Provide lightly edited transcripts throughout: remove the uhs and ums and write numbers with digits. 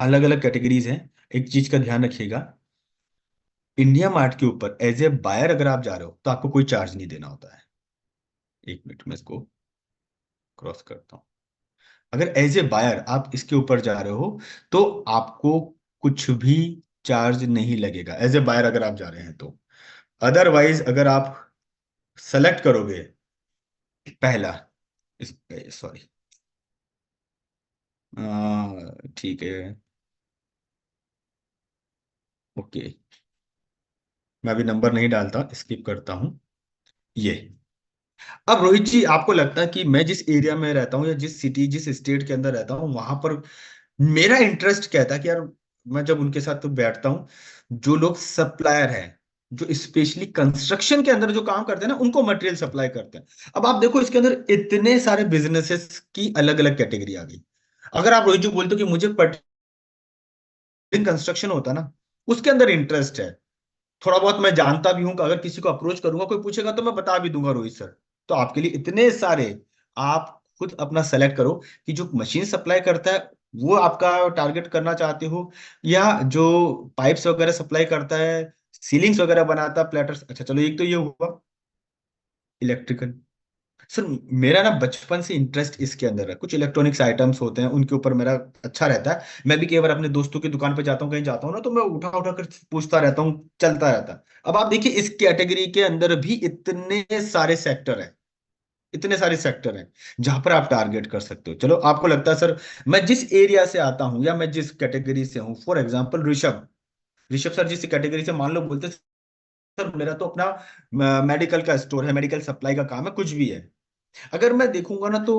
अलग अलग कैटेगरीज हैं। एक चीज का ध्यान रखिएगा, इंडिया मार्ट के ऊपर एज ए बायर अगर आप जा रहे हो तो आपको कोई चार्ज नहीं देना होता है। एक मिनट में इसको क्रॉस करता हूँ। अगर एज ए बायर आप इसके ऊपर जा रहे हो तो आपको कुछ भी चार्ज नहीं लगेगा, एज ए बायर अगर आप जा रहे हैं तो। अदरवाइज अगर आप सेलेक्ट करोगे पहला, इस सॉरी, ठीक है, ओके, मैं अभी नंबर नहीं डालता, स्किप करता हूँ ये। अब रोहित जी, आपको लगता है कि मैं जिस एरिया में रहता हूँ या जिस सिटी जिस स्टेट के अंदर रहता हूँ वहां पर मेरा इंटरेस्ट कहता है कि यार, मैं जब उनके साथ तो बैठता हूँ, जो लोग सप्लायर हैं, जो स्पेशली कंस्ट्रक्शन के अंदर जो काम करते हैं ना, उनको मटेरियल सप्लाई करते हैं। अब आप देखो इसके अंदर इतने सारे बिजनेसेस की अलग अलग कैटेगरी आ गई। अगर आप रोहित जी बोलते हो कि मुझे कंस्ट्रक्शन होता ना, उसके अंदर इंटरेस्ट है, थोड़ा बहुत मैं जानता भी हूं कि अगर किसी को अप्रोच करूंगा, कोई पूछेगा तो मैं बता भी दूंगा रोहित सर। तो आपके लिए इतने सारे, आप खुद अपना सेलेक्ट करो कि जो मशीन सप्लाई करता है वो आपका टारगेट करना चाहते हो, या जो पाइप्स वगैरह सप्लाई करता है, सीलिंग्स वगैरह बनाता है, प्लेटर्स। अच्छा चलो, एक तो ये हुआ इलेक्ट्रिकल। सर मेरा ना बचपन से इंटरेस्ट इसके अंदर है, कुछ इलेक्ट्रॉनिक्स आइटम्स होते हैं उनके ऊपर मेरा अच्छा रहता है। मैं भी कई बार अपने दोस्तों की दुकान पे जाता हूँ, कहीं जाता हूँ ना, तो मैं उठा उठा कर पूछता रहता हूँ, चलता रहता है। अब आप देखिए इस कैटेगरी के अंदर भी इतने सारे सेक्टर हैं, इतने सारे सेक्टर हैं जहां पर आप टारगेट कर सकते हो। चलो आपको लगता है सर, मैं जिस एरिया से आता हूँ या मैं जिस कैटेगरी से हूँ, for example Rishabh, Rishabh sir जिस कैटेगरी से मान लो बोलते, सर मेरा तो अपना मेडिकल का स्टोर है, मेडिकल सप्लाई का काम है, कुछ भी है। अगर मैं देखूंगा ना तो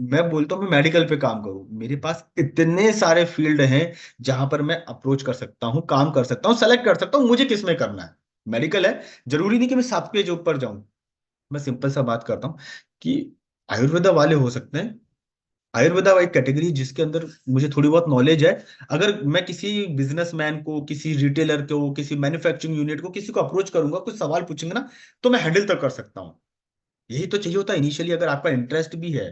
मैं बोलता हूँ मैं मेडिकल पे काम करूँ, मेरे पास इतने सारे फील्ड हैं जहां पर मैं अप्रोच कर सकता हूँ, काम कर सकता हूँ, सेलेक्ट कर सकता हूँ मुझे किस में करना है। मेडिकल है, जरूरी नहीं कि मैं सबके जॉब पर जाऊं। मैं सिंपल सा बात करता हूँ कि आयुर्वेदा वाले हो सकते हैं, आयुर्वेदा एक कैटेगरी जिसके अंदर मुझे थोड़ी बहुत नॉलेज है। अगर मैं किसी बिजनेसमैन को, किसी रिटेलर को, किसी मैन्युफैक्चरिंग यूनिट को, किसी को अप्रोच करूंगा, कुछ सवाल पूछेंगे ना, तो मैं हैंडल तक कर सकता हूँ। यही तो चाहिए होता है इनिशियली, अगर आपका इंटरेस्ट भी है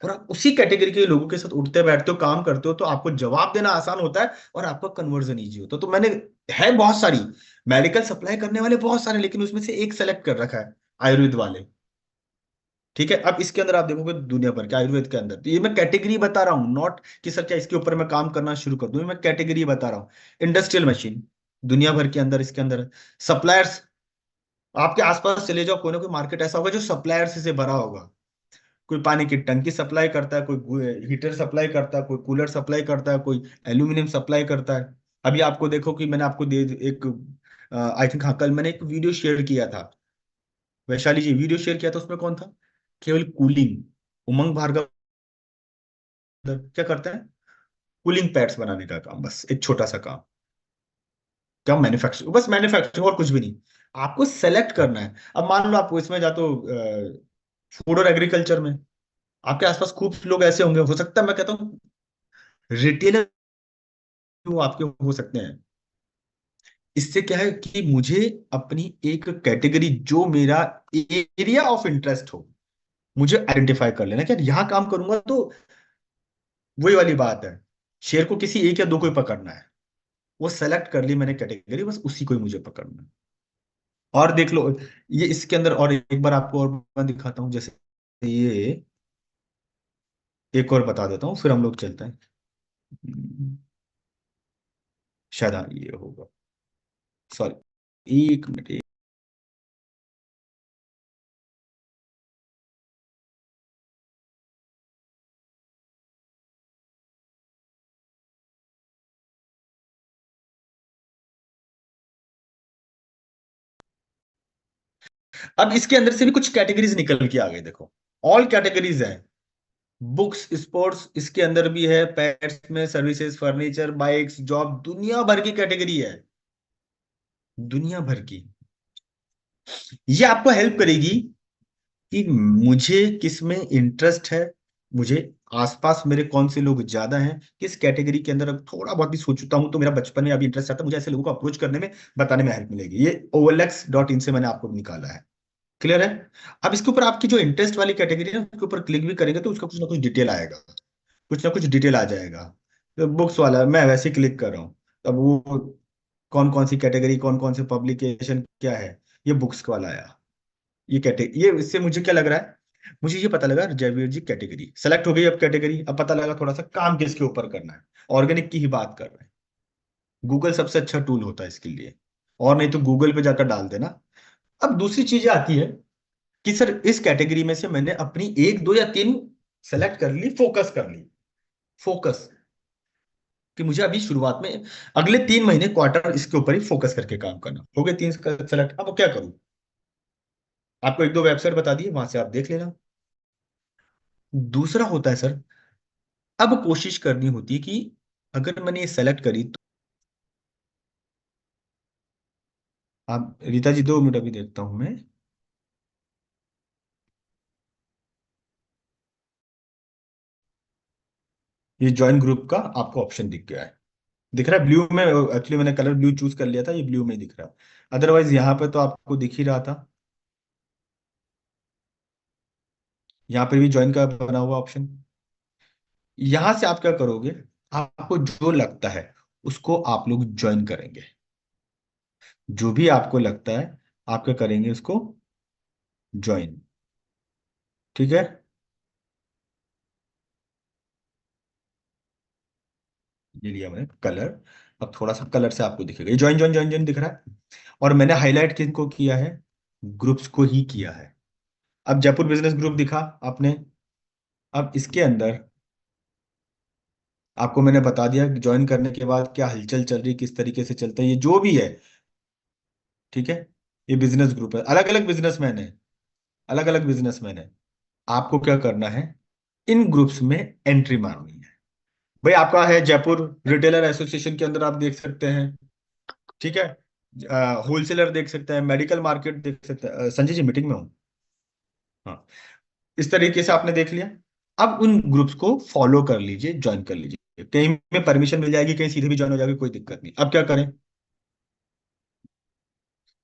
और आप उसी कैटेगरी के लोगों के साथ उठते बैठते हो, काम करते हो, तो आपको जवाब देना आसान होता है और आपका कन्वर्जन इजी होता है। तो मैंने, है बहुत सारी मेडिकल सप्लाई करने वाले बहुत सारे, लेकिन उसमें से एक सेलेक्ट कर रखा है, आयुर्वेद वाले। ठीक है, अब इसके अंदर आप देखोगे दुनिया भर के आयुर्वेद के अंदर, तो ये मैं कैटेगरी बता रहा हूँ, नॉट कि सर क्या इसके ऊपर मैं काम करना शुरू कर दूं, ये मैं कैटेगरी बता रहा हूँ। इंडस्ट्रियल मशीन दुनिया भर के अंदर इसके अंदर सप्लायर्स, आपके आसपास चले जाओ, कोई ना कोई मार्केट ऐसा होगा जो सप्लायर्स से भरा होगा। कोई पानी की टंकी सप्लाई करता है, कोई हीटर सप्लाई करता है, कोई कूलर सप्लाई करता है, कोई एल्यूमिनियम सप्लाई करता है। अभी आपको देखो कि मैंने आपको दे एक, आई थिंक हाँ, कल मैंने एक वीडियो शेयर किया था, वैशाली जी वीडियो शेयर किया था, उसमें कौन था, केवल कूलिंग, उमंग भार्गव क्या करते हैं, कूलिंग पैड्स बनाने का काम, बस एक छोटा सा काम, क्या मैन्युफैक्चरिंग, बस मैन्युफैक्चरिंग और कुछ भी नहीं। आपको सेलेक्ट करना है। अब मान लो आपको इसमें जा तो फूड और एग्रीकल्चर में आपके आसपास खूब लोग ऐसे होंगे, हो सकता है मैं कहता हूँ रिटेलर वो आपके हो सकते हैं। इससे क्या है कि मुझे अपनी एक कैटेगरी, जो मेरा एरिया ऑफ इंटरेस्ट हो, मुझे आइडेंटिफाई कर लेना कि यार यहाँ काम करूंगा तो वही वाली बात है, शेर को किसी एक या दो को ही पकड़ना है। वो सेलेक्ट कर ली मैंने कैटेगरी, बस उसी को ही मुझे पकड़ना है। और देख लो, ये इसके अंदर और एक बार आपको और मैं दिखाता हूँ, जैसे ये एक और बता देता हूँ, फिर हम लोग चलते हैं। शायद हाँ ये होगा, सॉरी, एक मिनट। अब इसके अंदर से भी कुछ कैटेगरीज निकल के आ गई, देखो ऑल कैटेगरीज है। बुक्स, स्पोर्ट्स इसके अंदर भी है, पेट्स में सर्विसेज, फर्नीचर, बाइक्स, जॉब, दुनिया भर की कैटेगरी है, दुनिया भर की। ये आपको हेल्प करेगी कि मुझे किस में इंटरेस्ट है, मुझे आसपास मेरे कौन से लोग ज्यादा हैं, किस कैटेगरी के अंदर। अब थोड़ा बहुत भी सोचता हूं तो मेरा बचपन में अभी इंटरेस्ट आता है, मुझे ऐसे लोगों को अप्रोच करने में, बताने में हेल्प मिलेगी। ये OLX.in से मैंने आपको निकाला है। क्लियर है। अब इसके ऊपर आपकी जो इंटरेस्ट वाली कैटेगरी है उसके ऊपर क्लिक भी करेंगे तो उसका कुछ ना कुछ डिटेल आएगा, कुछ ना कुछ डिटेल आ जाएगा। तो बुक्स वाला है, मैं वैसे क्लिक कर रहा हूँ। अब वो कौन कौन सी कैटेगरी, कौन कौन से पब्लिकेशन क्या है, ये बुक्स वाला आया। ये कैटेगरी, ये इससे मुझे क्या लग रहा है, मुझे ये पता लगा जयवीर जी कैटेगरी सेलेक्ट हो गई। अब कैटेगरी, अब पता लगा थोड़ा सा काम किसके ऊपर करना है। ऑर्गेनिक की ही बात कर रहे हैं। गूगल सबसे अच्छा टूल होता है इसके लिए, और नहीं तो गूगल पे जाकर डाल देना। अब दूसरी चीजें आती है कि सर इस कैटेगरी में से मैंने अपनी एक दो या तीन सेलेक्ट कर ली, फोकस कर ली। फोकस, कि मुझे अभी शुरुआत में अगले 3 महीने क्वार्टर इसके ऊपर ही फोकस करके काम करना। हो गए 3 सेलेक्ट, अब क्या करूं? आपको एक दो वेबसाइट बता दी, वहां से आप देख लेना। दूसरा होता है सर, अब कोशिश करनी होती है कि अगर मैंने ये सेलेक्ट करी तो, आप रीता जी 2 मिनट अभी देखता हूं मैं। ये ज्वाइन ग्रुप का आपको ऑप्शन दिख गया है, दिख रहा है ब्लू में। एक्चुअली मैंने कलर ब्लू चूज कर लिया था, ये ब्लू में दिख रहा है। अदरवाइज यहाँ पे तो आपको दिख ही रहा था, यहाँ पे भी ज्वाइन का बना हुआ ऑप्शन। यहां से आप क्या करोगे, आपको जो लगता है उसको आप लोग ज्वाइन करेंगे। जो भी आपको लगता है आप क्या करेंगे, उसको ज्वाइन। ठीक है, ये लिया मैंने कलर। अब थोड़ा सा कलर से आपको दिखेगा, ये ज्वाइन ज्वाइन ज्वाइन ज्वाइन दिख रहा है। और मैंने हाईलाइट किनको किया है, ग्रुप्स को ही किया है। अब जयपुर बिजनेस ग्रुप दिखा आपने। अब इसके अंदर आपको मैंने बता दिया कि ज्वाइन करने के बाद क्या हलचल चल रही, किस तरीके से चलता है, ये जो भी है। ठीक है, ये बिजनेस ग्रुप है, अलग अलग बिजनेसमैन है, अलग अलग बिजनेसमैन है। आपको क्या करना है, इन ग्रुप्स में एंट्री मारनी है। भाई आपका है जयपुर रिटेलर एसोसिएशन के अंदर, आप देख सकते हैं। ठीक है, होलसेलर देख सकते हैं, मेडिकल मार्केट देख सकते हैं। संजय जी मीटिंग में हूँ। हाँ, इस तरीके से आपने देख लिया। अब उन ग्रुप्स को फॉलो कर लीजिए, ज्वाइन कर लीजिए, कहीं में परमिशन मिल जाएगी, कहीं सीधे भी ज्वाइन हो जाएगी, कोई दिक्कत नहीं। अब क्या करें,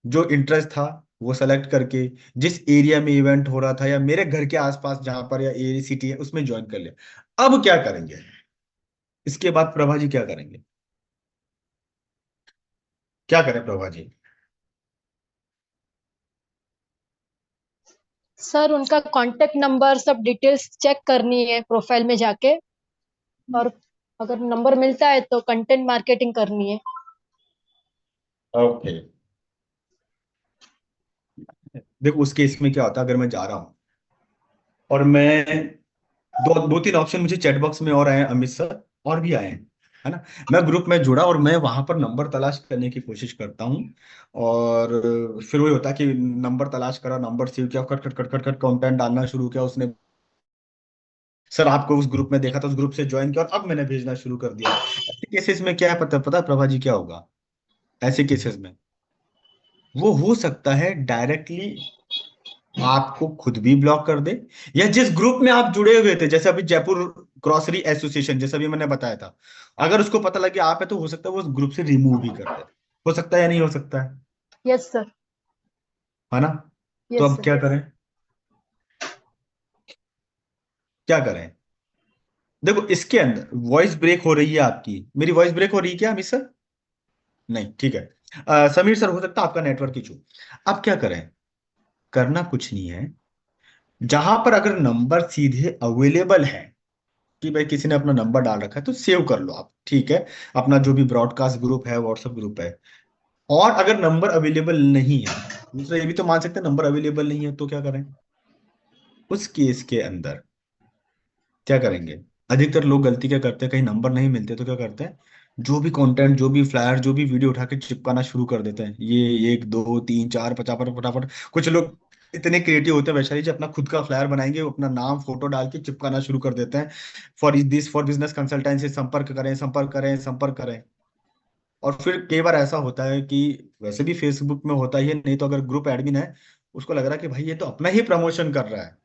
जो इंटरेस्ट था वो सेलेक्ट करके, जिस एरिया में इवेंट हो रहा था या मेरे घर के आसपास जहां पर या एरिया सिटी है उसमें ज्वाइन कर लिया। अब क्या करेंगे, इसके बाद प्रभा जी क्या करेंगे, क्या करें प्रभा जी? सर उनका कांटेक्ट नंबर सब डिटेल्स चेक करनी है प्रोफाइल में जाके, और अगर नंबर मिलता है तो कंटेंट मार्केटिंग करनी है। ओके, देखो उस केस में क्या होता है, अगर मैं जा रहा हूँ और मैं दो दो तीन ऑप्शन मुझे चैट बॉक्स में और आए हैं, अमित सर और भी आए हैं, है ना। मैं ग्रुप में जुड़ा और मैं वहां पर नंबर तलाश करने की कोशिश करता हूँ। और फिर वही होता है कि नंबर तलाश करा, नंबर सेव किया, cut cut cut cut cut content डालना शुरू किया उसने। सर आपको उस ग्रुप में देखा था, उस ग्रुप से ज्वाइन किया और अब मैंने भेजना शुरू कर दिया। ऐसे केसेस में क्या है, पता पता है प्रभा जी क्या होगा? ऐसे केसेस में वो हो सकता है डायरेक्टली आपको खुद भी ब्लॉक कर दे, या जिस ग्रुप में आप जुड़े हुए थे, जैसे अभी जयपुर ग्रोसरी एसोसिएशन जैसा भी मैंने बताया था, अगर उसको पता लगे आप है तो हो सकता है वो उस ग्रुप से रिमूव भी कर दे। हो सकता है या नहीं हो सकता यस सर। है ना? तो यस अब सर। क्या करें, क्या करें? देखो इसके अंदर वॉइस ब्रेक हो रही है आपकी, मेरी वॉइस ब्रेक हो रही है क्या अमित सर? नहीं, ठीक है। समीर सर हो सकता है आपका नेटवर्क इशू। अब क्या करें, करना कुछ नहीं है। जहां पर अगर नंबर सीधे अवेलेबल है कि भाई किसी ने अपना नंबर डाल रखा है तो सेव कर लो आप, ठीक है, अपना जो भी ब्रॉडकास्ट ग्रुप है, व्हाट्सएप ग्रुप है। और अगर नंबर अवेलेबल नहीं है, दूसरा ये भी तो मान सकते हैं नंबर अवेलेबल नहीं है, तो क्या करें? उस केस के अंदर क्या करेंगे, अधिकतर लोग गलती क्या करते हैं, कहीं नंबर नहीं मिलते तो क्या करते हैं, जो भी कंटेंट, जो भी फ्लायर, जो भी वीडियो उठा के चिपकाना शुरू कर देते हैं। ये 1 2 3 4 फटाफट फटाफट। कुछ लोग इतने क्रिएटिव होते हैं वैशाली जी, अपना खुद का फ्लायर बनाएंगे, वो अपना नाम फोटो डाल के चिपकाना शुरू कर देते हैं। फॉर बिजनेस कंसल्टेंसी संपर्क करें, संपर्क करें, संपर्क करें। और फिर कई बार ऐसा होता है कि वैसे भी फेसबुक में होता ही है, नहीं तो अगर ग्रुप एडमिन है उसको लग रहा है कि भाई ये तो अपना ही प्रमोशन कर रहा है,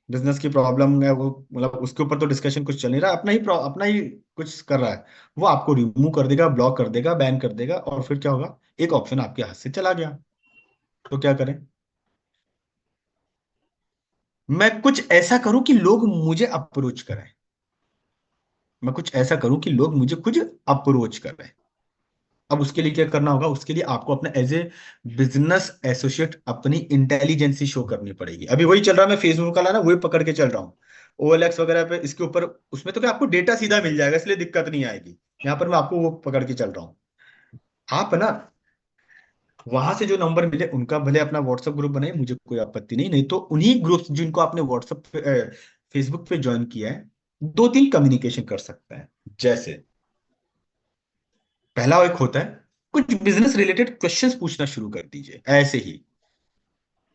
बिजनेस की प्रॉब्लम है वो, मतलब उसके ऊपर तो डिस्कशन कुछ चल नहीं रहा, अपना ही कुछ कर रहा है। वो आपको रिमूव कर देगा, ब्लॉक कर देगा, बैन कर देगा, और फिर क्या होगा, एक ऑप्शन आपके हाथ से चला गया। तो क्या करें, मैं कुछ ऐसा करूं कि लोग मुझे अप्रोच करें, मैं कुछ ऐसा करूं कि लोग मुझे खुद अप्रोच कर रहे हैं। अब उसके लिए क्या करना होगा, उसके लिए आपको अपना एज ए बिजनेस एसोसिएट अपनी इंटेलिजेंसी शो करनी पड़ेगी। अभी वही चल रहा है, मैं फेसबुक वाला ना वही पकड़ के चल रहा हूँ, OLX वगैरह पे, इसके ऊपर। उसमें तो क्या आपको डेटा सीधा मिल जाएगा, इसलिए दिक्कत नहीं आएगी। यहाँ पर मैं आपको वो पकड़ के चल रहा हूँ। आप ना वहां से जो नंबर मिले उनका भले अपना व्हाट्सएप ग्रुप बनाए, मुझे कोई आपत्ति नहीं। नहीं तो उन्हीं ग्रुप्स जिनको आपने व्हाट्सएप पे, फेसबुक पे ज्वाइन किया है, दो तीन कम्युनिकेशन कर सकता है। जैसे पहला एक होता है, कुछ बिजनेस रिलेटेड क्वेश्चंस पूछना शुरू कर दीजिए। ऐसे ही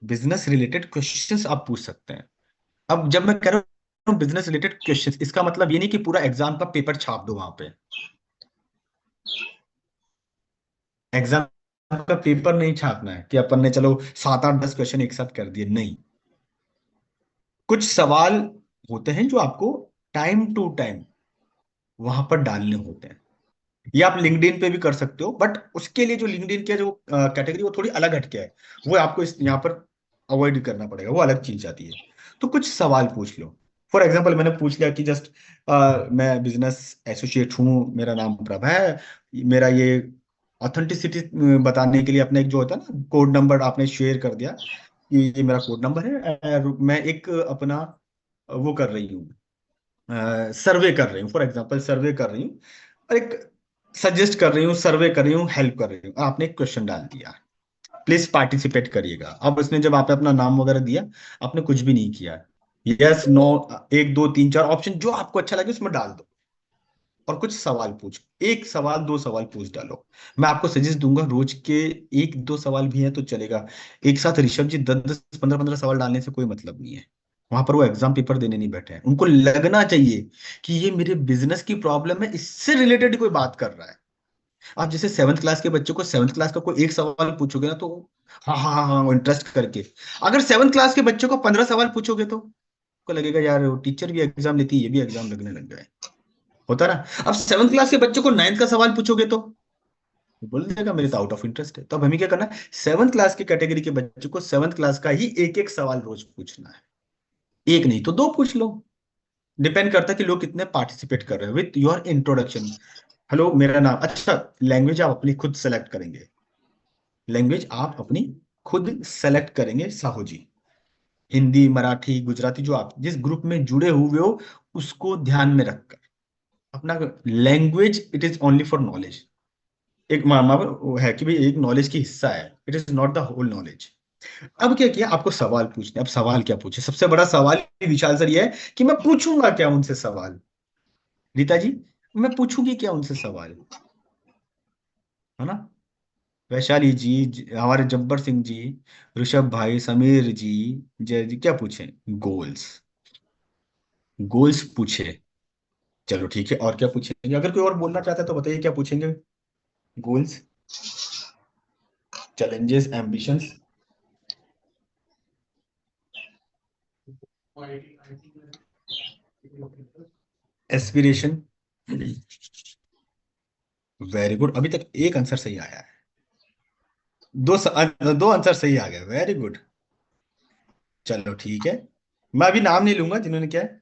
बिजनेस रिलेटेड क्वेश्चंस आप पूछ सकते हैं। अब जब मैं कह रहा हूँ बिजनेस रिलेटेड क्वेश्चंस, इसका मतलब ये नहीं कि पूरा एग्जाम का पेपर छाप दो वहां पे। एग्जाम का पेपर नहीं छापना है कि अपन ने चलो 7 8 10 क्वेश्चन एक साथ कर दिए, नहीं। कुछ सवाल होते हैं जो आपको टाइम टू टाइम वहां पर डालने होते हैं। ये आप लिंक्डइन पे भी कर सकते हो, बट उसके लिए जो लिंक्डइन की जो कैटेगरी वो थोड़ी अलग हटके है, वो आपको इस यहाँ पर अवॉइड करना पड़ेगा, वो अलग चीज आती है। तो कुछ सवाल पूछ लो। फॉर एग्जाम्पल मैंने पूछ लिया कि जस्ट मैं बिजनेस एसोसिएट हूँ, मेरा नाम प्रभा है, मेरा ये ऑथेंटिसिटी बताने के लिए अपने एक जो होता है ना कोड नंबर आपने शेयर कर दिया कि ये मेरा कोड नंबर है, और मैं एक अपना वो कर रही हूँ, सर्वे कर रही हूँ, फॉर एग्जाम्पल सर्वे कर रही हूँ, और एक सजेस्ट कर रही हूँ, सर्वे कर रही हूँ, हेल्प कर रही हूँ। आपने एक क्वेश्चन डाल दिया, प्लीज पार्टिसिपेट करिएगा। अब उसने जब आपने अपना नाम वगैरह दिया, आपने कुछ भी नहीं किया, यस नो, एक दो तीन चार ऑप्शन जो आपको अच्छा लगे उसमें डाल दो, और कुछ सवाल पूछ, एक सवाल दो सवाल पूछ डालो। मैं आपको सजेस्ट दूंगा रोज के एक दो सवाल भी हैं तो चलेगा। एक साथ ऋषभ जी 10 10 15 15 सवाल डालने से कोई मतलब नहीं है। वहां पर वो एग्जाम पेपर देने नहीं बैठे हैं, उनको लगना चाहिए कि ये मेरे बिजनेस की प्रॉब्लम है, इससे रिलेटेड कोई बात कर रहा है। आप जैसे 7th क्लास के बच्चों को 7th क्लास का कोई एक सवाल पूछोगे ना तो हाँ हाँ हाँ हाँ इंटरेस्ट करके, अगर 7th क्लास के बच्चों को 15 सवाल पूछोगे तो को लगेगा यार टीचर भी एग्जाम लेती है, ये भी एग्जाम लगने लग गया है। होता ना। अब 7th क्लास के बच्चों को 9th का सवाल पूछोगे तो वो बोल देगा मेरे तो आउट ऑफ इंटरेस्ट है। तो अब हमें क्या करना है, 7th क्लास की कैटेगरी के बच्चों को 7th क्लास का ही एक एक सवाल रोज पूछना है। एक नहीं तो दो पूछ लो, डिपेंड करता है कि लोग कितने पार्टिसिपेट कर रहे हैं। विथ योर इंट्रोडक्शन, हेलो मेरा नाम, अच्छा लैंग्वेज आप अपनी खुद सेलेक्ट करेंगे, लैंग्वेज आप अपनी खुद सेलेक्ट करेंगे साहू जी। हिंदी मराठी गुजराती, जो आप जिस ग्रुप में जुड़े हुए हो उसको ध्यान में रखकर अपना language, it is only for knowledge. एक मामा वो है कि भाई एक नॉलेज की हिस्सा है, it is not the whole knowledge. अब क्या किया, आपको सवाल पूछने। अब सवाल क्या पूछे, सबसे बड़ा सवाल विशाल सर ये है कि मैं पूछूंगा क्या उनसे सवाल। रीता जी, मैं पूछूंगी क्या उनसे सवाल, है ना। वैशाली जी, हमारे जब्बर सिंह जी, ऋषभ भाई, समीर जी, जय जी, क्या पूछे, गोल्स। गोल्स पूछे, चलो ठीक है, और क्या पूछेंगे, अगर कोई और बोलना चाहता है तो बताइए क्या पूछेंगे। Goals, challenges, ambitions, aspiration. Very good, अभी तक एक आंसर सही आया है। दो आंसर सही आ गए, वेरी गुड। चलो ठीक है, मैं अभी नाम नहीं लूंगा जिन्होंने क्या है।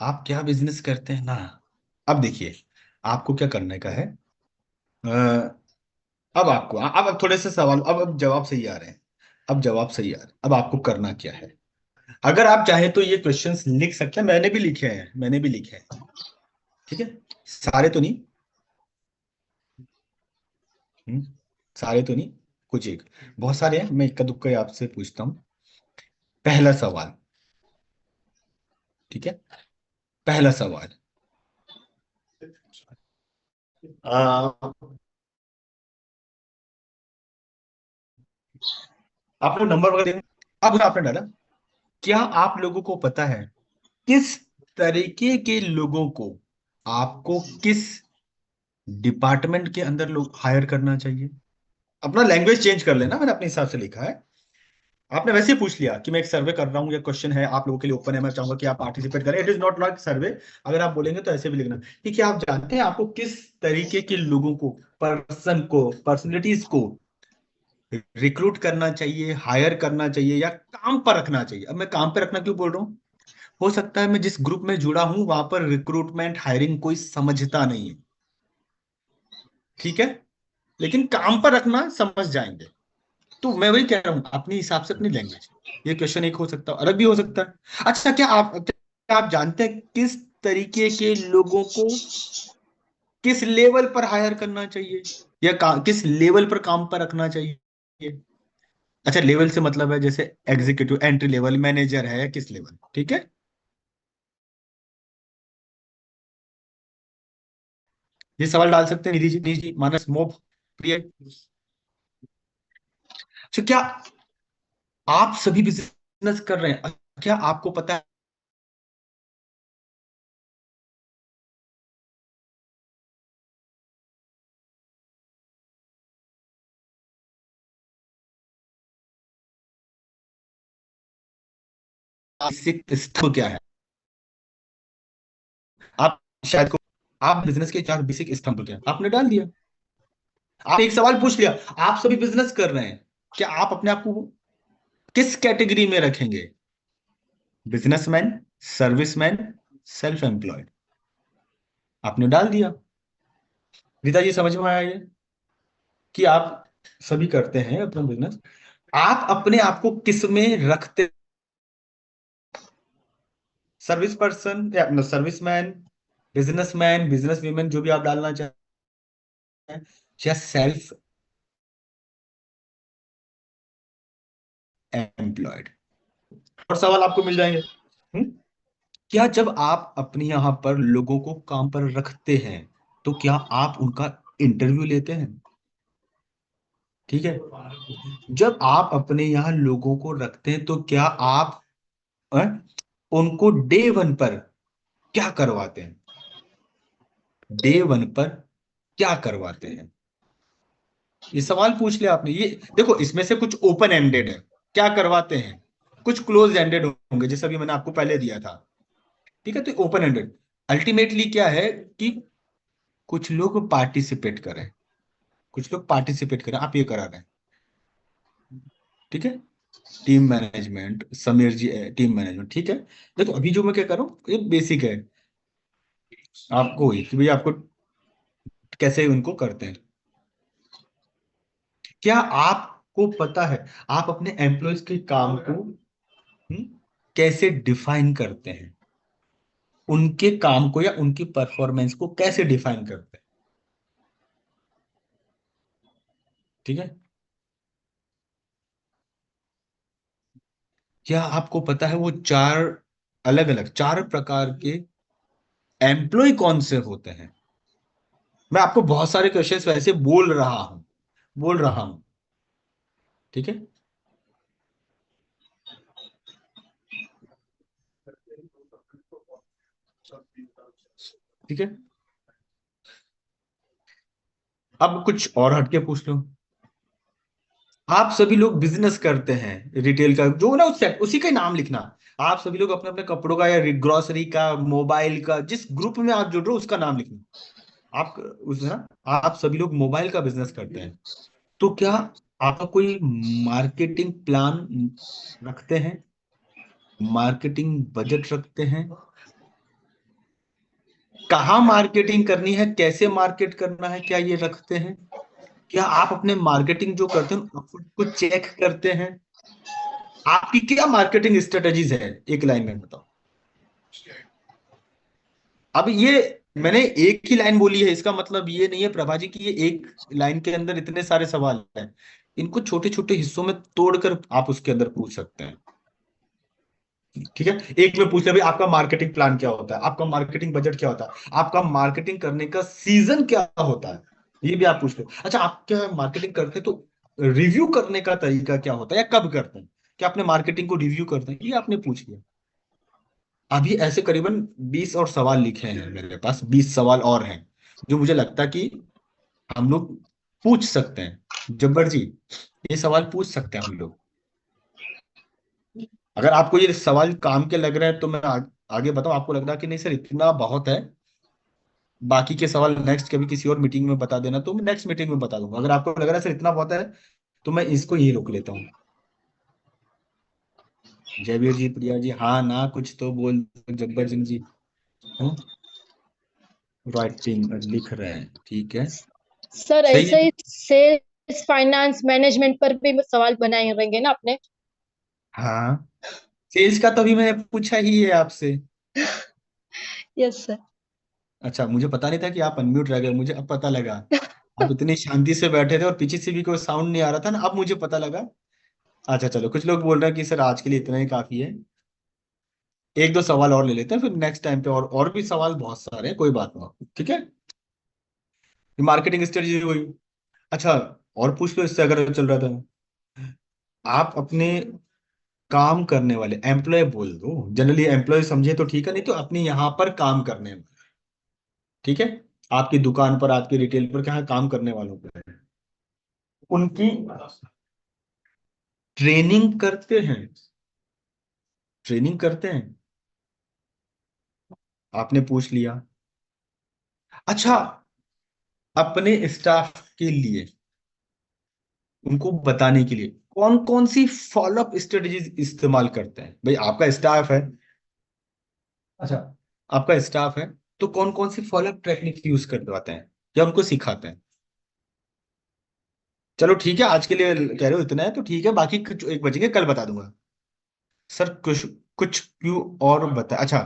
आप क्या बिजनेस करते हैं ना। अब देखिए, आपको क्या करने का है। अ, अब आपको अब थोड़े से सवाल, अब जवाब सही आ रहे हैं। अब जवाब सही आ रहे हैं, अब आपको करना क्या है। अगर आप चाहें तो ये क्वेश्चंस लिख सकते हैं, मैंने भी लिखे हैं, मैंने भी लिखे हैं। ठीक है, सारे तो नहीं। हम्म, सारे तो नहीं, कुछ एक। बहुत सारे हैं, मैं इक्का दुक्का ही आपसे पूछता हूँ। पहला सवाल, ठीक है, पहला सवाल, आ, आप लोग नंबर वगैरह अब आपने डाला, क्या आप लोगों को पता है किस तरीके के लोगों को आपको किस डिपार्टमेंट के अंदर लोग हायर करना चाहिए। अपना लैंग्वेज चेंज कर लेना, मैंने अपने हिसाब से लिखा है। आपने वैसे ही पूछ लिया कि मैं एक सर्वे कर रहा हूँ, ये क्वेश्चन है आप लोगों के लिए ओपन है, मैं चाहूंगा कि आप पार्टिसिपेट करें, इट इज नॉट लाइक सर्वे। अगर आप बोलेंगे तो ऐसे भी लिखना। ठीक है, आप जानते हैं आपको किस तरीके के लोगों को, पर्सन को, पर्सनलिटीज को रिक्रूट करना चाहिए, हायर करना चाहिए, या काम पर रखना चाहिए। अब मैं काम पर रखना क्यों बोल रहा हूँ, हो सकता है मैं जिस ग्रुप में जुड़ा हूं वहां पर रिक्रूटमेंट हायरिंग कोई समझता नहीं है, ठीक है, लेकिन काम पर रखना समझ जाएंगे। तो मैं वही कह रहा हूँ, अपने हिसाब से अपनी लैंग्वेज। ये क्वेश्चन एक हो सकता है, अलग भी हो सकता है। अच्छा, क्या आप जानते हैं किस तरीके के लोगों को किस लेवल पर हायर करना चाहिए, या किस लेवल पर काम पर रखना चाहिए? अच्छा, लेवल से मतलब है जैसे एग्जीक्यूटिव, एंट्री लेवल, मैनेजर है, या किस लेवल, ठीक है। ये सवाल डाल सकते हैं निधि जी, निधि जी, मानस, मोभ, प्रिय। तो क्या आप सभी बिजनेस कर रहे हैं? क्या आपको पता है बेसिक स्तंभ क्या है? आप शायद को, आप बिजनेस के चार बेसिक स्तंभ क्या है आपने डाल दिया। आप एक सवाल पूछ लिया, आप सभी बिजनेस कर रहे हैं, क्या आप अपने आप को किस कैटेगरी में रखेंगे? बिजनेसमैन, सर्विसमैन, सेल्फ एम्प्लॉयड, आपने डाल दिया। रीता जी, समझ में आया ये कि आप सभी करते हैं अपना बिजनेस, आप अपने आप को किस में रखते? सर्विस पर्सन या सर्विसमैन, बिजनेसमैन, बिजनेस वीमेन, जो भी आप डालना चाहें, या सेल्फ एम्प्लॉयड। और सवाल आपको मिल जाएंगे। हम्म? क्या जब आप अपने यहां पर लोगों को काम पर रखते हैं तो क्या आप उनका इंटरव्यू लेते हैं? ठीक है, जब आप अपने यहाँ लोगों को रखते हैं तो क्या आप अ, उनको डे वन पर क्या करवाते हैं? डे वन पर क्या करवाते हैं? ये सवाल पूछ लिया आपने। ये देखो, इसमें से कुछ ओपन एंडेड है, क्या करवाते हैं, कुछ क्लोज एंडेड होंगे, जैसे अभी मैंने आपको पहले दिया था, ठीक है। तो ओपन एंडेड अल्टीमेटली क्या है कि कुछ लोग पार्टिसिपेट करें, कुछ लोग पार्टिसिपेट करें, आप ये करा रहे हैं, ठीक है। टीम मैनेजमेंट, समीर जी, टीम मैनेजमेंट, ठीक है। देखो अभी जो मैं क्या कर रहा हूँ ये बेसिक है, आपको ही कि भाई आपको कैसे उनको करते हैं। क्या आपको पता है आप अपने एम्प्लॉयज के काम को हम्म, कैसे डिफाइन करते हैं? उनके काम को या उनकी परफॉर्मेंस को कैसे डिफाइन करते हैं, ठीक है। क्या आपको पता है वो चार अलग अलग, चार प्रकार के एम्प्लॉय कौन से होते हैं? मैं आपको बहुत सारे क्वेश्चंस वैसे बोल रहा हूं, ठीक है। ठीक है, अब कुछ और हटके पूछ लो। आप सभी लोग बिजनेस करते हैं रिटेल का, जो ना उसी का ही नाम लिखना। आप सभी लोग अपने अपने कपड़ों का या ग्रोसरी का, मोबाइल का, जिस ग्रुप में आप जुड़ रहे हो उसका नाम लिखना। आप उस ना, आप सभी लोग मोबाइल का बिजनेस करते हैं, तो क्या आपका कोई मार्केटिंग प्लान रखते हैं, मार्केटिंग बजट रखते हैं, कहाँ मार्केटिंग करनी है, कैसे मार्केट करना है, क्या ये रखते हैं? क्या आप अपने मार्केटिंग जो करते हैं उसको चेक करते हैं? आपकी क्या मार्केटिंग स्ट्रेटेजीज है, एक लाइन में बताओ। अब ये मैंने एक ही लाइन बोली है, इसका मतलब ये नहीं है प्रभा जी की ये एक लाइन के अंदर इतने सारे सवाल हैं। इनको छोटे छोटे हिस्सों में तोड़कर आप उसके अंदर पूछ सकते हैं, ठीक है। एक में पूछ लिया भाई आपका मार्केटिंग प्लान क्या होता है, आपका मार्केटिंग बजट क्या होता है, आपका मार्केटिंग करने का सीजन क्या होता है, ये भी आप पूछ लो। अच्छा, आप क्या मार्केटिंग करते हैं तो रिव्यू करने का तरीका क्या होता है, या कब करते हैं, क्या अपने मार्केटिंग को रिव्यू करते हैं, ये आपने पूछ लिया। अभी ऐसे करीबन 20 और सवाल लिखे हैं मेरे पास, 20 सवाल और हैं जो मुझे लगता है कि हम लोग पूछ सकते हैं। जब्बर जी, ये सवाल पूछ सकते हैं हम लोग। अगर आपको ये सवाल काम के लग रहे हैं तो मैं आगे बताऊं, आपको लग रहा है कि नहीं सर इतना बहुत है, बाकी के सवाल नेक्स्ट कभी किसी और मीटिंग में बता देना, तो मैं नेक्स्ट मीटिंग में बता दूंगा। अगर आपको लग रहा है सर इतना बहुत है तो मैं इसको यही रोक लेता हूँ। जयवीर जी, प्रिया जी, हाँ ना कुछ तो बोल दो, जब्बर सिंह जी। राइटिंग लिख रहे हैं, ठीक है। सर सही ऐसे है। ही सेल्स फाइनेंस मैनेजमेंट पर भी सवाल बनाए रहेंगे ना आपने? हाँ, सेल्स का तो अभी मैंने पूछा ही है आपसे। Yes sir. अच्छा, मुझे पता नहीं था कि आप अनम्यूट रह गए, मुझे अब पता लगा। आप इतनी शांति से बैठे थे और पीछे से भी कोई साउंड नहीं आ रहा था ना, अब मुझे पता लगा। अच्छा चलो, कुछ लोग बोल रहे हैं कि सर आज के लिए इतना ही काफी है। एक दो सवाल और ले लेते हैं, फिर नेक्स्ट टाइम पे और भी सवाल बहुत सारे हैं, कोई बात नहीं, ठीक है। मार्केटिंग स्ट्रेटजी हुई। अच्छा, और पूछ लो इससे अगर चल रहा था। आप अपने काम करने वाले एम्प्लॉय बोल दो, जनरली एम्प्लॉय समझे तो ठीक है, नहीं तो अपने यहाँ पर काम करने वाले, ठीक है। आपकी दुकान पर, आपकी रिटेल पर क्या काम करने वालों पर उनकी ट्रेनिंग करते हैं। ट्रेनिंग करते हैं, आपने पूछ लिया। अच्छा, अपने स्टाफ के लिए, उनको बताने के लिए कौन कौन सी फॉलोअप स्ट्रेटजीज इस्तेमाल करते हैं भाई, आपका स्टाफ है। अच्छा, आपका स्टाफ है, तो कौन कौन सी फॉलोअप टेक्निक यूज करवाते हैं या उनको सिखाते हैं। चलो ठीक है, आज के लिए कह रहे हो इतना है तो ठीक है, बाकी कुछ एक बजेंगे, कल बता दूंगा। सर कुछ कुछ क्यों और बता। अच्छा,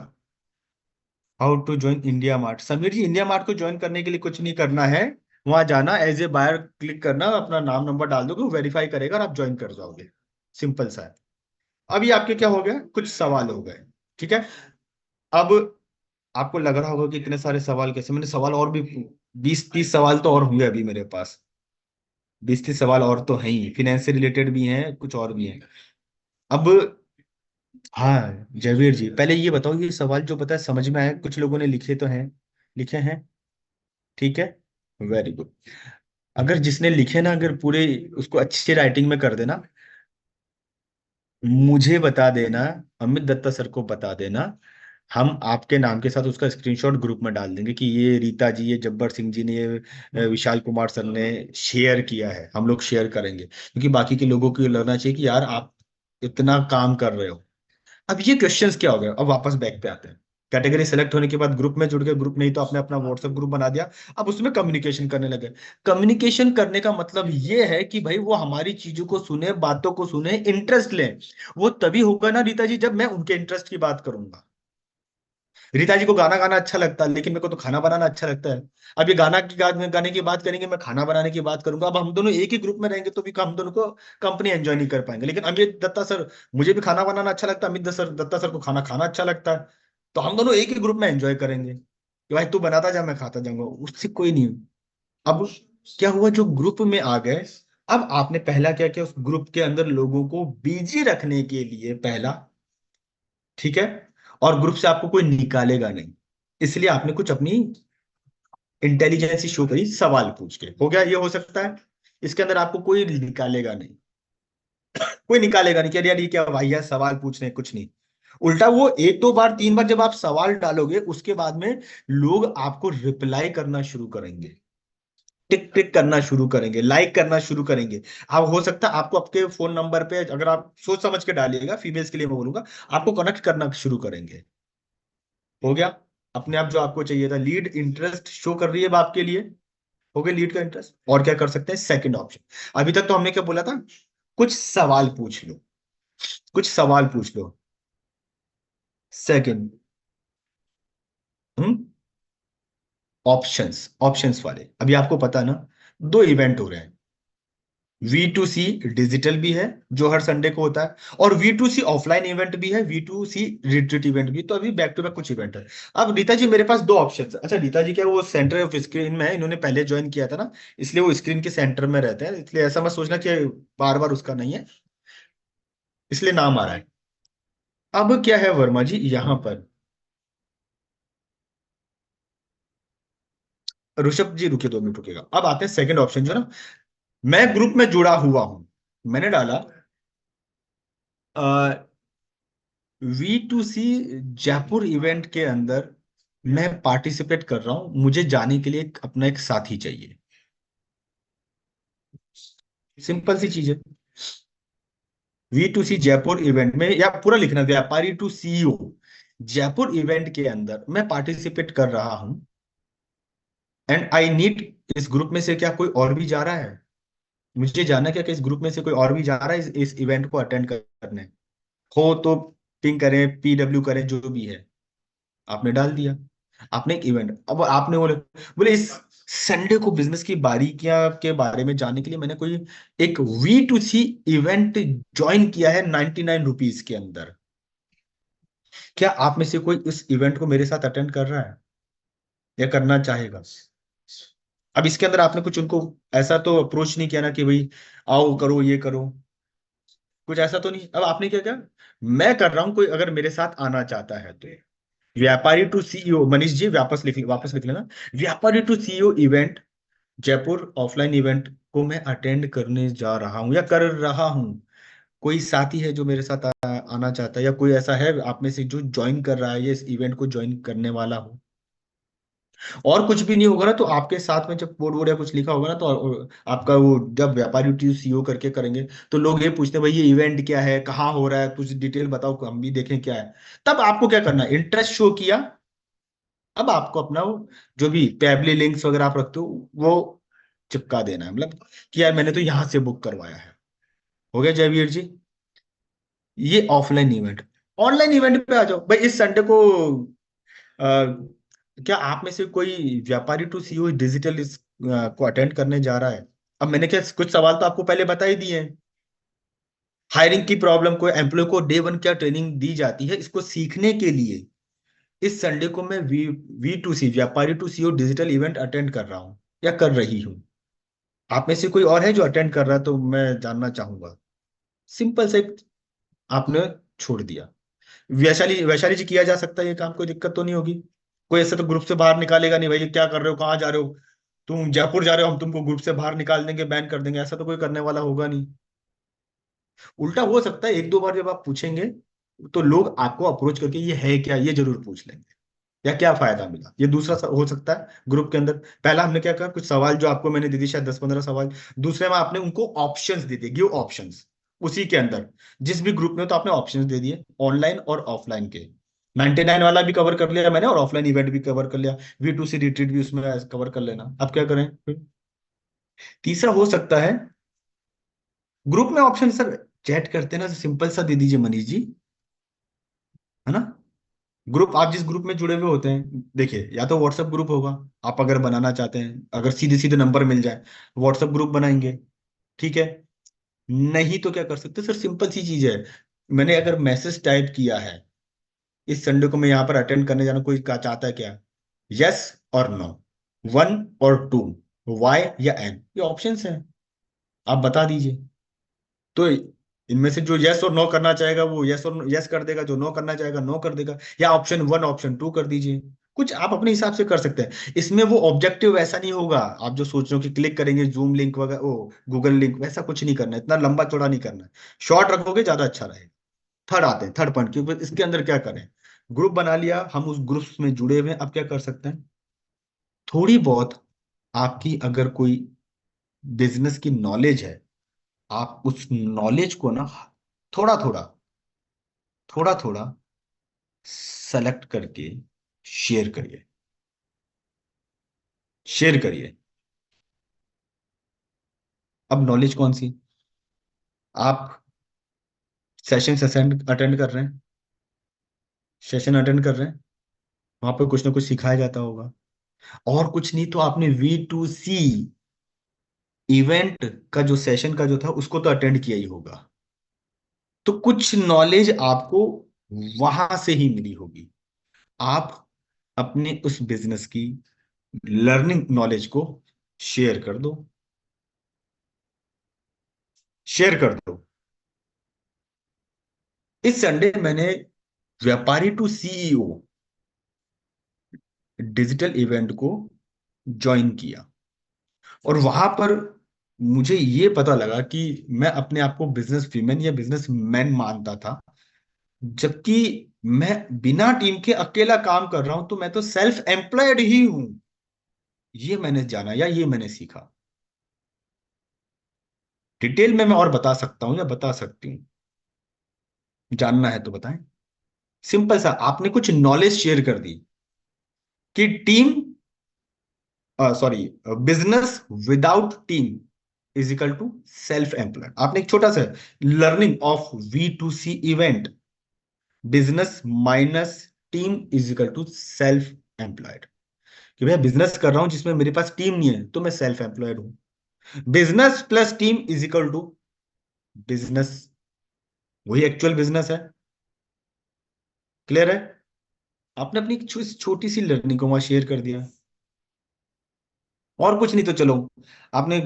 how to join India Mart. Sameer ji, India Mart को ज्वाइन करने के लिए कुछ नहीं करना है। वहां जाना, एज ए बायर क्लिक करना, अपना नाम नंबर डाल दोगे, वो वेरीफाई करेगा और आप ज्वाइन कर जाओगे। सिंपल सा है। अभी आपके क्या हो गया, कुछ सवाल हो गए, ठीक है। अब आपको लग रहा होगा कि इतने सारे सवाल कैसे, मैंने सवाल और भी 20-30 सवाल तो और होंगे अभी मेरे पास। 20-30 सवाल और तो हैं ही, फिनेंस से रिलेटेड भी हैं, कुछ और भी हैं। अब हाँ, जयवीर जी पहले ये बताओ, ये सवाल जो पता है समझ में आया, कुछ लोगों ने लिखे तो हैं, लिखे हैं, ठीक है, वेरी गुड। अगर जिसने लिखे ना, अगर पूरे उसको अच्छी राइटिंग में कर देना, मुझे बता देना, अमित दत्ता सर को बता देना, हम आपके नाम के साथ उसका स्क्रीनशॉट ग्रुप में डाल देंगे कि ये रीता जी, ये जब्बर सिंह जी ने, ये विशाल कुमार सर ने शेयर किया है, हम लोग शेयर करेंगे, क्योंकि बाकी के लोगों को ये लगना चाहिए कि यार आप इतना काम कर रहे हो। अब ये क्वेश्चंस क्या हो गया, अब वापस बैक पे आते हैं। कैटेगरी सेलेक्ट होने के बाद ग्रुप में जुड़ गए, ग्रुप नहीं तो आपने अपना व्हाट्सएप ग्रुप बना दिया, अब उसमें कम्युनिकेशन करने लगे। कम्युनिकेशन करने का मतलब ये है कि भाई वो हमारी चीजों को सुने, बातों को सुने, इंटरेस्ट लें। वो तभी होगा ना रीता जी, जब मैं उनके इंटरेस्ट की बात करूंगा। रीता जी को गाना गाना अच्छा लगता है, लेकिन मेरे को तो खाना बनाना अच्छा लगता है। अब ये गाने की बात करेंगे, मैं खाना बनाने की बात करूंगा, अब हम दोनों एक ही ग्रुप में रहेंगे तो भी हम दोनों को कंपनी एंजॉय नहीं कर पाएंगे। लेकिन अमित दत्ता सर, मुझे भी खाना बनाना अच्छा लगता है, दत्ता सर को खाना खाना अच्छा लगता है, तो हम दोनों एक ही ग्रुप में एंजॉय करेंगे कि भाई तू बनाता जा, मैं खाता जाऊंगा, उससे कोई नहीं। अब क्या हुआ, जो ग्रुप में आ गए, अब आपने पहला क्या किया, उस ग्रुप के अंदर लोगों को बिजी रखने के लिए पहला, ठीक है, और ग्रुप से आपको कोई निकालेगा नहीं, इसलिए आपने कुछ अपनी इंटेलिजेंस शो करी, सवाल पूछ के हो गया, ये हो सकता है। इसके अंदर आपको कोई निकालेगा नहीं, कोई निकालेगा नहीं कि अरे यार ये क्या भाई है, सवाल पूछ रहे हैं, कुछ नहीं। उल्टा वो एक दो बार, तीन बार जब आप सवाल डालोगे, उसके बाद में लोग आपको रिप्लाई करना शुरू करेंगे, टिक टिक करना शुरू करेंगे, लाइक करना शुरू करेंगे। अब हो सकता है आपको आपके फोन नंबर पे, अगर आप सोच समझ के डालिएगा, फीमेल्स के लिए मैं बोलूंगा, आपको कनेक्ट करना शुरू करेंगे। हो गया, अपने आप जो आपको चाहिए था, लीड इंटरेस्ट शो कर रही है अब आपके लिए, हो गया लीड का इंटरेस्ट। और क्या कर सकते हैं, सेकंड ऑप्शन। अभी तक तो हमने क्या बोला था, कुछ सवाल पूछ लो, कुछ सवाल पूछ लो। सेकंड, हम्म ऑप्शंस, ऑप्शंस वाले, अभी आपको पता है ना, दो इवेंट हो रहे हैं। V2C डिजिटल भी है, जो हर संडे को होता है, और V2C ऑफलाइन इवेंट भी है, V2C रिट्रीट इवेंट भी। तो अभी बैक टू बैक कुछ इवेंट है। अब रीता जी मेरे पास दो ऑप्शन है। अच्छा, रीता जी क्या वो सेंटर ऑफ स्क्रीन में है, इन्होंने पहले ज्वाइन किया था ना, इसलिए वो स्क्रीन के सेंटर में रहते हैं, इसलिए ऐसा मत सोचना कि बार बार उसका नहीं है, इसलिए नाम आ रहा है। अब क्या है वर्मा जी यहां पर, ऋषभ जी रुकिए, 2 मिनट रुकिएगा। अब आते हैं सेकंड ऑप्शन, जो ना, मैं ग्रुप में जुड़ा हुआ हूं, मैंने डाला V2C जयपुर इवेंट के अंदर मैं पार्टिसिपेट कर रहा हूं, मुझे जाने के लिए अपना एक साथी चाहिए। सिंपल सी चीज है। V2C जयपुर इवेंट में, या पूरा लिखना, व्यापारी टू सीईओ जयपुर इवेंट के अंदर मैं पार्टिसिपेट कर रहा हूं, एंड आई नीड, इस ग्रुप में से क्या कोई और भी जा रहा है? मुझे जानना क्या कि इस ग्रुप में से कोई और भी जा रहा है इस इवेंट को अटेंड करने। हो तो पिंग करें, PW करें, जो भी है। आपने डाल दिया, आपने एक इवेंट, अब आपने बोले बोले इस संडे को बिजनेस की बारीकियां के बारे में जानने के लिए मैंने कोई एक V2C इवेंट ज्वाइन किया है 99 रुपीज के अंदर। क्या आप में से कोई इस इवेंट को मेरे साथ अटेंड कर रहा है या करना चाहेगा? अब इसके अंदर आपने कुछ उनको ऐसा तो अप्रोच नहीं किया ना कि भाई आओ करो ये करो, कुछ ऐसा तो नहीं। अब आपने क्या किया, मैं कर रहा हूं, कोई अगर मेरे साथ आना चाहता है तो। व्यापारी टू सीईओ, मनीष जी वापस लिख लेना, व्यापारी to CEO event Jaipur offline event को मैं अटेंड करने जा रहा हूं या कर रहा हूं। कोई साथी है जो मेरे साथ आना चाहता है, या कोई ऐसा है आप में से जो ज्वाइन कर रहा है या इस इवेंट को ज्वाइन करने वाला हो? और कुछ भी नहीं होगा ना, तो आपके साथ में जब बोर्ड वोर्ड या कुछ लिखा होगा ना, तो आपका वो जब व्यापारी टू सीईओ करके करेंगे, तो लोग ये पूछते हैं भाई ये इवेंट क्या है, कहाँ हो रहा है, कुछ डिटेल बताओ हम भी देखें क्या है। तब आपको क्या करना है, इंटरेस्ट शो किया। अब आपको अपना वो जो भी पेबली लिंक्स वगैरह आप रखते हो वो चिपका देना है, मतलब कि यार मैंने तो यहां से बुक करवाया है। हो गया जयवीर जी, ये ऑफलाइन इवेंट। ऑनलाइन इवेंट पे आ जाओ भाई, इस संडे को क्या आप में से कोई व्यापारी टू सीईओ डिजिटल इस को अटेंड करने जा रहा है? अब मैंने क्या कुछ सवाल तो आपको पहले बता ही दिए हैं। हायरिंग की प्रॉब्लम को, एम्प्लॉय को डे 1 क्या ट्रेनिंग दी जाती है, इसको सीखने के लिए इस संडे को मैं V2C व्यापारी to CEO digital event attend कर रहा हूँ या कर रही हूँ। आप में से कोई और है जो अटेंड कर रहा है, तो मैं जानना चाहूंगा। सिंपल से आपने छोड़ दिया। वैशाली वैशाली जी, किया जा सकता है ये काम, कोई दिक्कत तो नहीं होगी? कोई ऐसा तो ग्रुप से बाहर निकालेगा नहीं भाई, ये क्या कर रहे हो, कहाँ जा रहे हो, तुम जयपुर जा रहे हो, हम तुमको ग्रुप से बाहर निकाल देंगे, बैन कर देंगे, ऐसा तो कोई करने वाला होगा नहीं। उल्टा हो सकता है, एक दो बार जब आप पूछेंगे तो लोग आपको अप्रोच करके ये है क्या, ये जरूर पूछ लेंगे, या क्या फायदा मिला, ये दूसरा हो सकता है ग्रुप के अंदर। पहला हमने क्या कहा, कुछ सवाल जो आपको मैंने दे दी, शायद 10-15 सवाल। दूसरे में आपने उनको ऑप्शंस दे दिए, गिव ऑप्शंस। उसी के अंदर जिस भी ग्रुप में हो, तो आपने ऑप्शंस दे दिए ऑनलाइन और ऑफलाइन के। 99 वाला भी कवर कर लिया मैंने, और ऑफलाइन इवेंट भी कवर कर लिया, V2C रिट्रीट भी उसमें कवर कर लेना। अब क्या करें फिर? तीसरा हो सकता है ग्रुप में ऑप्शन, सर चैट करते ना, सिंपल सा दे दीजिए मनीष जी, है ना। ग्रुप, आप जिस ग्रुप में जुड़े हुए होते हैं, देखिए या तो व्हाट्सएप ग्रुप होगा, आप अगर बनाना चाहते हैं, अगर सीधे सीधे नंबर मिल जाए व्हाट्सएप ग्रुप बनाएंगे, ठीक है। नहीं तो क्या कर सकते हैं सर, सिंपल सी चीज है। मैंने अगर मैसेज टाइप किया है इस संडे को मैं यहाँ पर अटेंड करने जाना, कोई का चाहता है क्या, यस और नो, 1 और 2, वाई या एन, ये ऑप्शंस हैं, आप बता दीजिए। तो इनमें से जो यस और नो करना चाहेगा वो यस और यस कर देगा, जो नो करना चाहेगा नो कर देगा, या ऑप्शन 1 ऑप्शन 2 कर दीजिए। कुछ आप अपने हिसाब से कर सकते हैं, इसमें वो ऑब्जेक्टिव वैसा नहीं होगा आप जो सोच रहे हो कि क्लिक करेंगे जूम लिंक वगैरह, ओ गूगल लिंक, वैसा कुछ नहीं करना है, इतना लंबा चौड़ा नहीं करना है। शॉर्ट रखोगे ज्यादा अच्छा रहेगा। थर्ड आते हैं, थर्ड पॉइंट, क्योंकि इसके अंदर क्या करें, ग्रुप बना लिया, हम उस ग्रुप में जुड़े हुए हैं, अब क्या कर सकते हैं, थोड़ी बहुत आपकी अगर कोई बिजनेस की नॉलेज है, आप उस नॉलेज को ना थोड़ा थोड़ा, थोड़ा थोड़ा सेलेक्ट करके शेयर करिए, शेयर करिए। अब नॉलेज कौन सी, आप सेशन अटेंड कर रहे हैं, सेशन अटेंड कर रहे हैं, वहां पे कुछ ना कुछ सिखाया जाता होगा। और कुछ नहीं तो आपने V2C इवेंट का जो सेशन का जो था उसको तो अटेंड किया ही होगा, तो कुछ नॉलेज आपको वहां से ही मिली होगी। आप अपने उस बिजनेस की लर्निंग नॉलेज को शेयर कर दो, शेयर कर दो। इस संडे मैंने व्यापारी टू सीईओ डिजिटल इवेंट को ज्वाइन किया, और वहां पर मुझे ये पता लगा कि मैं अपने आप को बिजनेस वीमेन या बिजनेस मैन मानता था, जबकि मैं बिना टीम के अकेला काम कर रहा हूं, तो मैं तो सेल्फ एम्प्लॉयड ही हूं। ये मैंने जाना या ये मैंने सीखा। डिटेल में मैं और बता सकता हूँ या बता सकती हूँ, जानना है तो बताएं। सिंपल सा, आपने कुछ नॉलेज शेयर कर दी कि team, sorry, business without team is equal to self employed. आपने एक छोटा सा learning of V2C event, business minus team is equal to self employed. कि भैया बिजनेस कर रहा हूं जिसमें मेरे पास टीम नहीं है तो मैं सेल्फ एम्प्लॉयड हूं। Business plus team is equal to business, वही एक्चुअल बिजनेस है। क्लियर है? आपने अपनी एक छोटी सी लर्निंग को वहां शेयर कर दिया, और कुछ नहीं तो चलो। आपने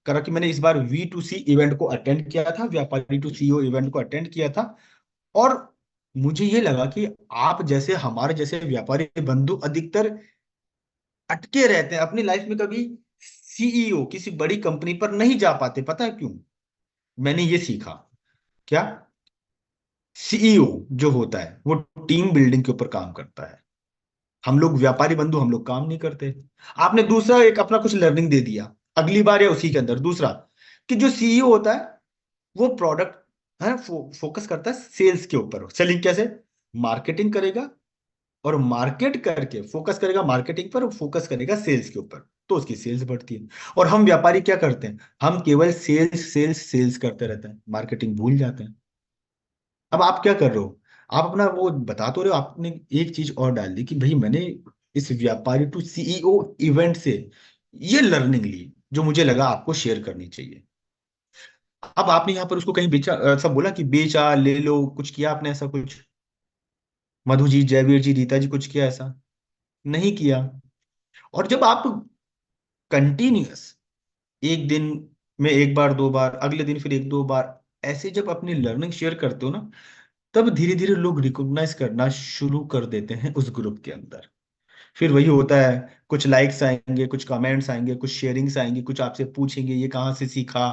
करा कि मैंने इस बार V2C इवेंट को अटेंड किया था, व्यापारी टू सीईओ इवेंट को अटेंड किया था, और मुझे ये लगा कि आप जैसे हमारे जैसे व्यापारी बंधु अधिकतर अटके रहते हैं अपनी लाइफ में, कभी सीईओ किसी बड़ी कंपनी पर नहीं जा पाते। पता है क्यों? मैंने ये सीखा। क्या? सीईओ जो होता है वो टीम बिल्डिंग के ऊपर काम करता है। हम लोग व्यापारी बंधु हम लोग काम नहीं करते। आपने दूसरा एक अपना कुछ लर्निंग दे दिया अगली बार या उसी के अंदर, दूसरा, कि जो सीईओ होता है वो प्रोडक्ट है, फोकस करता है सेल्स के ऊपर। सेलिंग कैसे? मार्केटिंग करेगा, और मार्केट करके फोकस करेगा मार्केटिंग पर, फोकस करेगा सेल्स के ऊपर, तो उसकी सेल्स बढ़ती है। और हम व्यापारी क्या करते हैं? हम केवल सेल्स सेल्स सेल्स करते रहते हैं, मार्केटिंग भूल जाते हैं। अब आप क्या कर रहे हो? आप अपना वो बता तो रहे हो, आपने एक चीज और डाल दी कि भाई मैंने इस व्यापारी टू सीईओ इवेंट से ये लर्निंग ली जो मुझे लगा आपको शेयर करनी चाहिए। अब आपने यहाँ पर उसको कहीं बेचा, ऐसा बोला कि बेचा ले लो, कुछ किया आपने ऐसा कुछ? मधु जी, जयवीर जी, रीता जी, कुछ किया ऐसा? नहीं किया। और जब आप कंटिन्यूअस एक दिन में एक बार दो बार, अगले दिन फिर एक दो बार, ऐसे जब अपनी लर्निंग शेयर करते हो ना, तब धीरे धीरे लोग रिकॉग्नाइज करना शुरू कर देते हैं उस ग्रुप के अंदर। फिर वही होता है, कुछ लाइक्स आएंगे, कुछ कमेंट्स आएंगे, कुछ शेयरिंग्स आएंगे, कुछ आपसे पूछेंगे ये कहाँ से सीखा,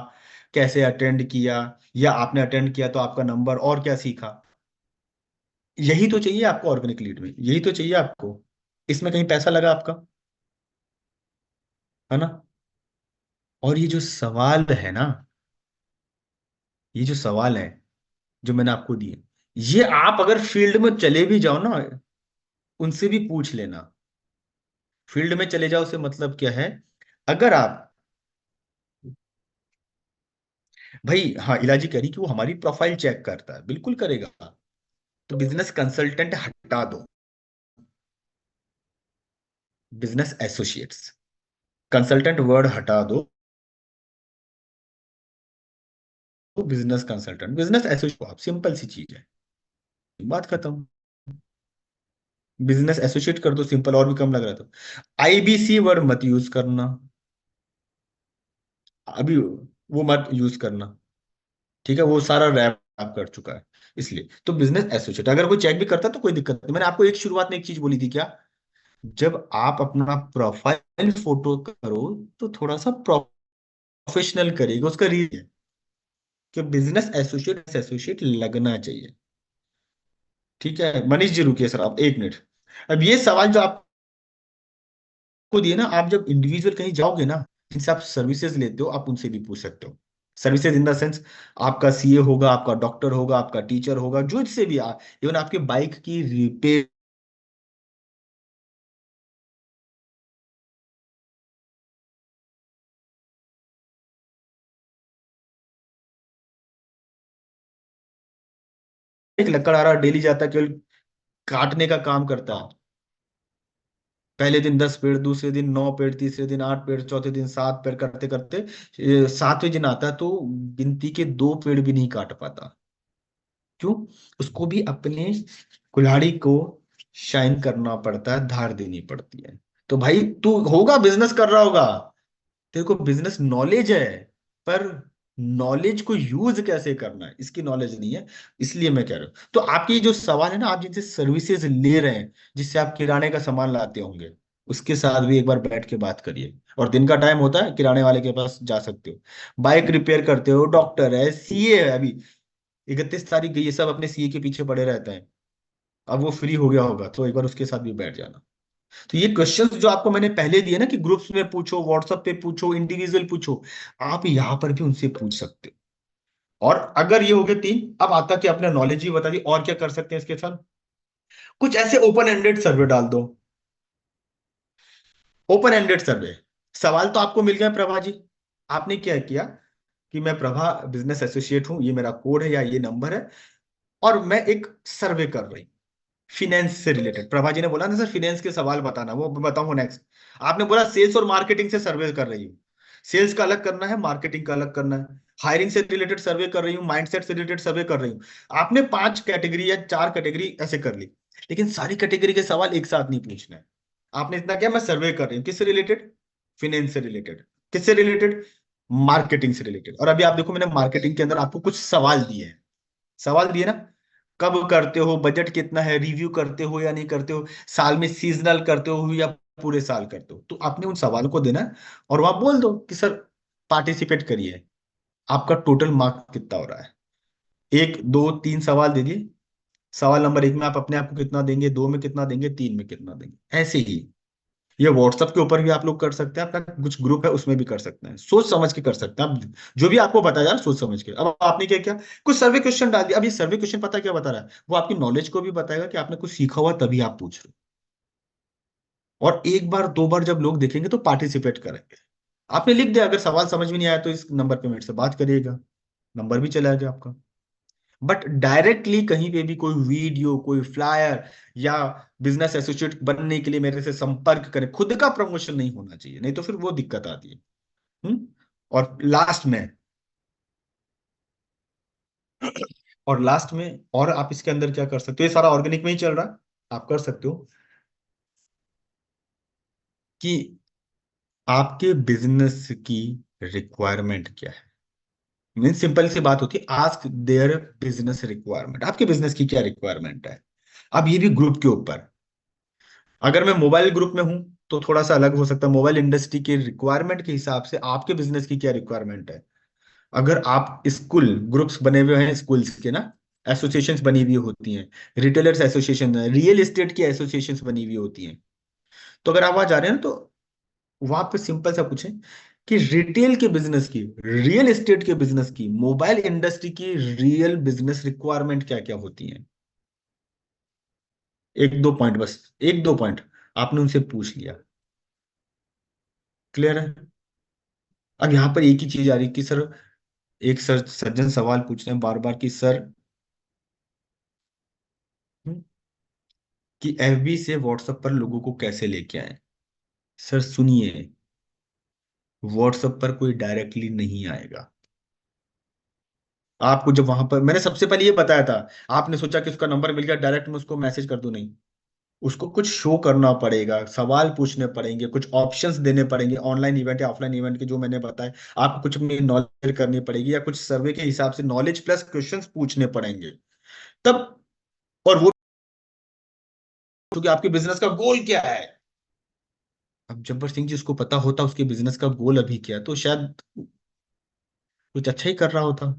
कैसे अटेंड किया, या आपने अटेंड किया तो आपका नंबर, और क्या सीखा। यही तो चाहिए आपको ऑर्गेनिक लीड में, यही तो चाहिए आपको। इसमें कहीं पैसा लगा आपका? है ना? और ये जो सवाल है ना, ये जो सवाल है जो मैंने आपको दिए, ये आप अगर फील्ड में चले भी जाओ ना, उनसे भी पूछ लेना। फील्ड में चले जाओ से मतलब क्या है? अगर आप, भाई हाँ, इलाजी कह रही कि वो हमारी प्रोफाइल चेक करता है, बिल्कुल करेगा। तो बिजनेस कंसल्टेंट हटा दो, बिजनेस एसोसिएट्स, कंसल्टेंट वर्ड हटा दो, तो business consultant, business associate, simple सी चीज है, बात खत्म। बिजनेस एसोसिएट कर दो, सिंपल, और भी कम लग रहा था। IBC वर्ड मत यूज करना अभी, वो मत यूज करना, ठीक है? वो सारा रैप आप कर चुका है। इसलिए तो बिजनेस एसोसिएट अगर कोई चेक भी करता है तो कोई दिक्कत नहीं। मैंने आपको एक शुरुआत में एक चीज बोली थी क्या? जब आप अपना प्रोफाइल फोटो करो तो थोड़ा सा प्रोफेशनल करिएगा, उसका रीजन है कि बिजनेस एसोसिएट एसोसिएट लगना चाहिए। ठीक है मनीष जी, रुकिए सर आप एक मिनट। अब ये सवाल जो आपको दिए ना, आप जब इंडिविजुअल कहीं जाओगे ना, जिनसे आप सर्विसेज लेते हो, आप उनसे भी पूछ सकते हो। सर्विसेज इन द सेंस, आपका सीए होगा, आपका डॉक्टर होगा, आपका टीचर होगा, जो इससे भी इवन आपके बाइक की रिपेयर एक लकड़ आ रहा डेली जाता है, केवल काटने का काम करता है। पहले दिन 10 पेड़, दूसरे दिन 9 पेड़, तीसरे दिन 8 पेड़, चौथे दिन 7 पेड़, करते करते 7वें दिन आता है तो गिनती के 2 पेड़ भी नहीं काट पाता। क्यों? उसको भी अपने कुल्हाड़ी को शाइन करना पड़ता है, धार देनी पड़ती है। तो भाई तू होगा बिजनेस कर रहा होगा, तेरे को बिजनेस नॉलेज है, पर नॉलेज को यूज कैसे करना है इसकी नॉलेज नहीं है। इसलिए मैं कह रहा हूं, तो आपकी जो सवाल है ना, आप जिनसे सर्विसेज ले रहे हैं, जिससे आप किराने का सामान लाते होंगे, उसके साथ भी एक बार बैठ के बात करिए। और दिन का टाइम होता है, किराने वाले के पास जा सकते हो। बाइक रिपेयर करते हो, डॉक्टर है, सीए है, अभी 31 तारीख गई, ये सब अपने सीए के पीछे पड़े रहते हैं। अब वो फ्री हो गया होगा तो एक बार उसके साथ भी बैठ जाना। तो ये क्वेश्चंस जो आपको मैंने पहले दिए ना कि ग्रुप्स में पूछो, व्हाट्सएप पे पूछो, इंडिविजुअल पूछो, आप यहाँ पर भी उनसे पूछ सकते हो। और अगर ये हो गए तीन, अब आता कि अपने नॉलेज ही बता दी, और क्या कर सकते हैं इसके साथ? कुछ ऐसे ओपन एंडेड सर्वे डाल दो। ओपन एंडेड सर्वे, सवाल तो आपको मिल गया प्रभा जी। आपने क्या किया कि मैं प्रभा बिजनेस एसोसिएट हूं, ये मेरा कोड है या ये नंबर है, और मैं एक सर्वे कर रही, फिनेंस से रिलेटेड। प्रभा जी ने बोला ना सर फिनेंस के सवाल बताना, वो बताऊंगा नेक्स्ट। आपने बोला सेल्स और मार्केटिंग से सर्वे कर रही हूँ। सेल्स का अलग करना है, मार्केटिंग का अलग करना है। हायरिंग से रिलेटेड सर्वे कर रही हूँ, माइंडसेट से रिलेटेड सर्वे कर रही हूँ। आपने 5 कैटेगरी या 4 कैटेगरी ऐसे कर ली, लेकिन सारी कैटेगरी के सवाल एक साथ नहीं पूछना है। आपने इतना क्या, मैं सर्वे कर रही हूँ किससे रिलेटेड, फिनेंस से रिलेटेड, किससे रिलेटेड, मार्केटिंग से रिलेटेड। और अभी आप देखो मैंने मार्केटिंग के अंदर आपको कुछ सवाल दिए हैं, सवाल दिए ना, कब करते हो, बजट कितना है, रिव्यू करते हो या नहीं करते हो, साल में सीजनल करते हो या पूरे साल करते हो। तो आपने उन सवाल को देना है, और वहां बोल दो कि सर पार्टिसिपेट करिए, आपका टोटल मार्क कितना हो रहा है। एक दो तीन सवाल दे दिए, सवाल नंबर एक में आप अपने आप को कितना देंगे, दो में कितना देंगे, तीन में कितना देंगे, ऐसे ही। ये व्हाट्सएप के ऊपर भी आप लोग कर सकते हैं, अपना कुछ ग्रुप है उसमें भी कर सकते हैं, सोच समझ के कर सकते हैं आप। जो भी आपको बताया जा रहा है, सोच समझ के। अब आपने क्या किया, कुछ सर्वे क्वेश्चन डाल दिया। अब ये सर्वे क्वेश्चन पता क्या बता रहा है, वो आपकी नॉलेज को भी बताएगा कि आपने कुछ सीखा हुआ तभी आप पूछ रहे हो। और एक बार दो बार जब लोग देखेंगे तो पार्टिसिपेट करेंगे। आपने लिख दिया, अगर सवाल समझ में नहीं आया तो इस नंबर पे मेरे से बात करिएगा, नंबर भी चला गया आपका। बट डायरेक्टली कहीं पे भी कोई वीडियो, कोई फ्लायर, या बिजनेस एसोसिएट बनने के लिए मेरे से संपर्क करें, खुद का प्रमोशन नहीं होना चाहिए, नहीं तो फिर वो दिक्कत आती है। और लास्ट में, और लास्ट में, और आप इसके अंदर क्या कर सकते हो, ये सारा ऑर्गेनिक में ही चल रहा है, आप कर सकते हो कि आपके बिजनेस की रिक्वायरमेंट क्या है। मीन सिंपल सी बात होती है, आस्क देयर बिजनेस रिक्वायरमेंट, आपके बिजनेस की क्या रिक्वायरमेंट है। अब ये भी ग्रुप के ऊपर, अगर मैं मोबाइल ग्रुप में हूं तो थोड़ा सा अलग हो सकता है, मोबाइल इंडस्ट्री के रिक्वायरमेंट के हिसाब से आपके बिजनेस की क्या रिक्वायरमेंट है। अगर आप स्कूल ग्रुप्स बने हुए हैं, स्कूल्स के ना एसोसिएशंस बनी हुई होती हैं, रिटेलर्स एसोसिएशन, रियल एस्टेट की एसोसिएशंस बनी हुई होती हैं, तो अगर आप वहां जा रहे हैं ना, तो वहां पे सिंपल सा पूछें कि रिटेल के बिजनेस की, रियल एस्टेट के बिजनेस की, मोबाइल इंडस्ट्री की रियल बिजनेस रिक्वायरमेंट क्या क्या होती हैं। एक दो पॉइंट बस, एक दो पॉइंट आपने उनसे पूछ लिया, क्लियर है। अब यहाँ पर एक ही चीज आ रही है कि सर, एक सर सज्जन सवाल पूछ रहे हैं बार बार कि सर, हम्म, कि एफबी से व्हाट्सएप पर लोगों को कैसे लेके आए। सर सुनिए, व्हाट्सएप पर कोई डायरेक्टली नहीं आएगा। आपको जब वहां पर मैंने सबसे पहले ये बताया था, आपने सोचा कि उसका नंबर मिल गया डायरेक्ट मैं उसको मैसेज कर दूं, नहीं। उसको कुछ शो करना पड़ेगा, सवाल पूछने पड़ेंगे, कुछ ऑप्शंस देने पड़ेंगे, ऑनलाइन इवेंट या ऑफलाइन इवेंट के जो मैंने बताया। आपको कुछ अपनी नॉलेज करनी पड़ेगी, या कुछ सर्वे के हिसाब से नॉलेज प्लस क्वेश्चंस पूछने पड़ेंगे तब। और वो, क्योंकि आपके बिजनेस का गोल क्या है। अब जब्बर सिंह जी उसको पता होता उसके बिजनेस का गोल अभी क्या है, तो शायद कुछ अच्छा ही कर रहा होता।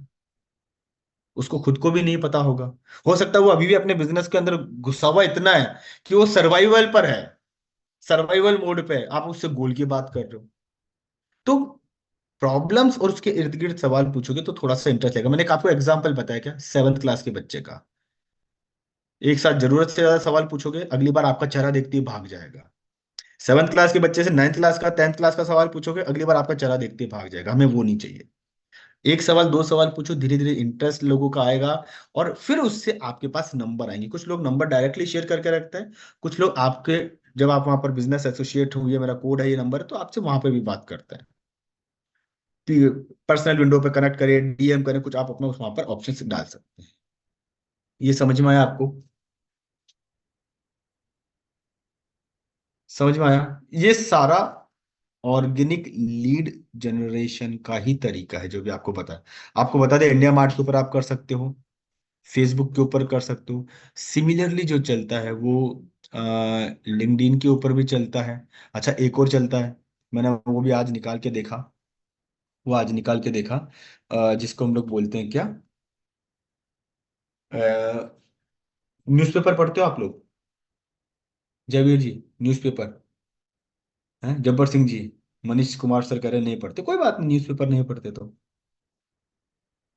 उसको खुद को भी नहीं पता होगा। हो सकता है वो अभी भी अपने बिजनेस के अंदर घुसा हुआ इतना है कि वो सर्वाइवल पर है, सर्वाइवल मोड पे है, आप उससे गोल की बात कर रहे हो। तो प्रॉब्लम्स और उसके इर्द गिर्द सवाल पूछोगे तो थोड़ा सा इंटरेस्ट लगेगा। मैंने एक आपको एग्जांपल बताया क्या, 7th क्लास के बच्चे का। एक साथ जरूरत से ज्यादा सवाल पूछोगे, अगली बार आपका चेहरा देखते ही भाग जाएगा। 7th क्लास के बच्चे से 9th क्लास का, 10th क्लास का सवाल पूछोगे, अगली बार आपका चेहरा देखते ही भाग जाएगा। हमें वो नहीं चाहिए। एक सवाल दो सवाल पूछो, धीरे धीरे इंटरेस्ट लोगों का आएगा, और फिर उससे आपके पास नंबर आएंगे। कुछ लोग नंबर डायरेक्टली शेयर करके रखते हैं, कुछ लोग आपके, जब आप वहां पर बिजनेस एसोसिएट हो, ये मेरा कोड है, ये नंबर है, तो आपसे वहां पे भी बात करते हैं। पर्सनल विंडो पे कनेक्ट करें, डीएम करें, कुछ आप अपना उस वहां पर ऑप्शन डाल सकते हैं। ये समझ में आया आपको? समझ में आया? ये सारा ऑर्गेनिक लीड जनरेशन का ही तरीका है जो भी आपको पता है। आपको बता दें, इंडिया मार्ट के ऊपर आप कर सकते हो, फेसबुक के ऊपर कर सकते हो। सिमिलरली जो चलता है वो लिंक्डइन के ऊपर भी चलता है। अच्छा एक और चलता है, मैंने वो भी आज निकाल के देखा, वो आज निकाल के देखा, जिसको हम लोग बोलते हैं क्या, न्यूज़पेपर पढ़ते हो आप लोग? जयवीर जी, न्यूज़पेपर हैं, जब्बर सिंह जी, मनीष कुमार सर कह रहे नहीं पढ़ते, कोई बात नहीं, न्यूज़पेपर नहीं पढ़ते तो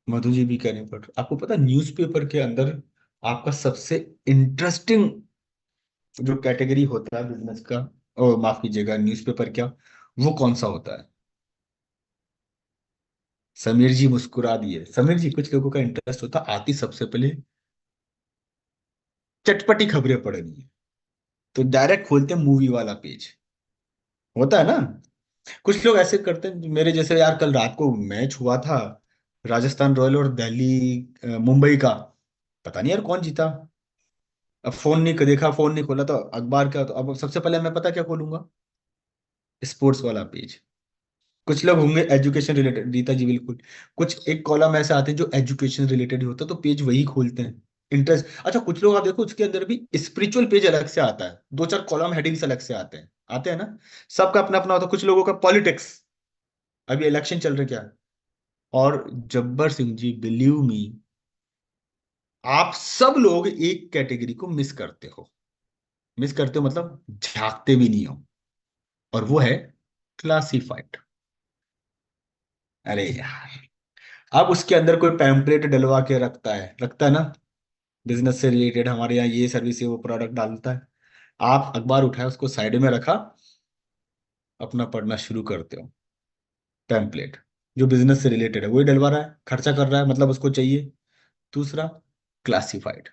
मधु जी भी करें, बट आपको पता न्यूज़पेपर के अंदर आपका सबसे इंटरेस्टिंग जो कैटेगरी होता है बिजनेस का, और माफ कीजिएगा न्यूज़पेपर क्या, वो कौन सा होता है? समीर जी मुस्कुरा दिए। समीर जी, कुछ लोगों का इंटरेस्ट होता आती सबसे पहले चटपटी खबरें पढ़नी है, तो डायरेक्ट खोलते हैं मूवी वाला पेज, होता है ना। कुछ लोग ऐसे करते हैं मेरे जैसे, यार कल रात को मैच हुआ था राजस्थान रॉयल और दिल्ली मुंबई का, पता नहीं यार कौन जीता। अब फोन नहीं देखा, फोन नहीं खोला, तो अखबार का, तो अब सबसे पहले मैं पता क्या खोलूंगा? स्पोर्ट्स वाला पेज। कुछ लोग होंगे एजुकेशन रिलेटेड, रीता जी बिल्कुल। कुछ एक कॉलम ऐसे आते हैं जो एजुकेशन रिलेटेड होता है, तो पेज वही खोलते हैं। इंटरेस्ट, अच्छा कुछ लोग आप देखो उसके अंदर भी स्पिरिचुअल पेज अलग से आता है, दो चार कॉलम हेडिंग्स अलग से आते हैं ना। सबका अपना अपना होता है। कुछ लोगों का पॉलिटिक्स, अभी इलेक्शन चल रहे क्या। और जब्बर सिंह जी, बिलीव मी, आप सब लोग एक कैटेगरी को मिस करते हो। मिस करते हो मतलब झांकते भी नहीं हो, और वो है क्लासिफाइड। अरे यार, अब उसके अंदर कोई पैम्पलेट डलवा के रखता है ना, बिजनेस से रिलेटेड हमारे यहाँ ये सर्विस है, वो प्रोडक्ट डालता है। आप अखबार उठाए, उसको साइड में रखा, अपना पढ़ना शुरू करते हो। पैम्पलेट जो बिजनेस से रिलेटेड है वही डलवा रहा है, खर्चा कर रहा है, मतलब उसको चाहिए। दूसरा, क्लासिफाइड,